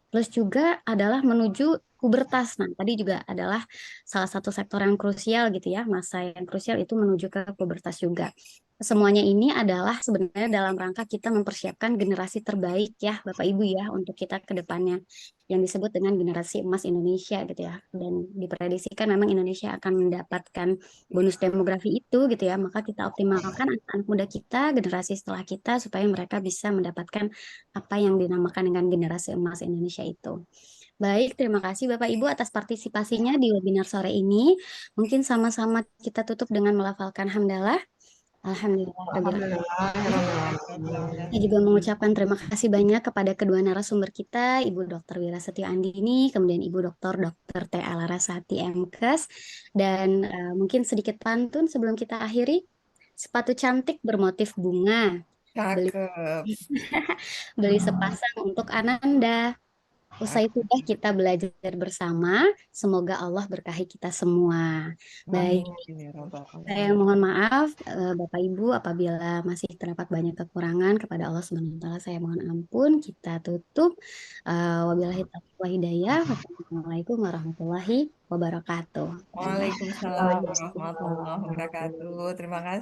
Plus juga adalah menuju pubertas. Nah, tadi juga adalah salah satu sektor yang krusial gitu ya, masa yang krusial itu menuju ke pubertas juga. Semuanya ini adalah sebenarnya dalam rangka kita mempersiapkan generasi terbaik ya, Bapak Ibu ya, untuk kita ke depannya, yang disebut dengan generasi emas Indonesia gitu ya. Dan diprediksikan memang Indonesia akan mendapatkan bonus demografi itu gitu ya, maka kita optimalkan anak-anak muda kita, generasi setelah kita, supaya mereka bisa mendapatkan apa yang dinamakan dengan generasi emas Indonesia itu. Baik, terima kasih Bapak Ibu atas partisipasinya di webinar sore ini. Mungkin sama-sama kita tutup dengan melafalkan hamdalah. Alhamdulillah. Saya juga mengucapkan terima kasih banyak kepada kedua narasumber kita, Ibu Dr. Wira Setio Andini, kemudian Ibu Dr. T.A. Larasati MKes, dan mungkin sedikit pantun sebelum kita akhiri. Sepatu cantik bermotif bunga, beli Cakep. beli sepasang untuk Ananda. Usai sudah kita belajar bersama, semoga Allah berkahi kita semua. Baik, Amin ya rabbal saya alamin. mohon maaf Bapak Ibu apabila masih terdapat banyak kekurangan, kepada Allah Subhanahu wa taala saya mohon ampun. Kita tutup. Wabillahi taufiq wal hidayah. Wassalamualaikum warahmatullahi wabarakatuh. Waalaikumsalam warahmatullahi wabarakatuh. Terima kasih.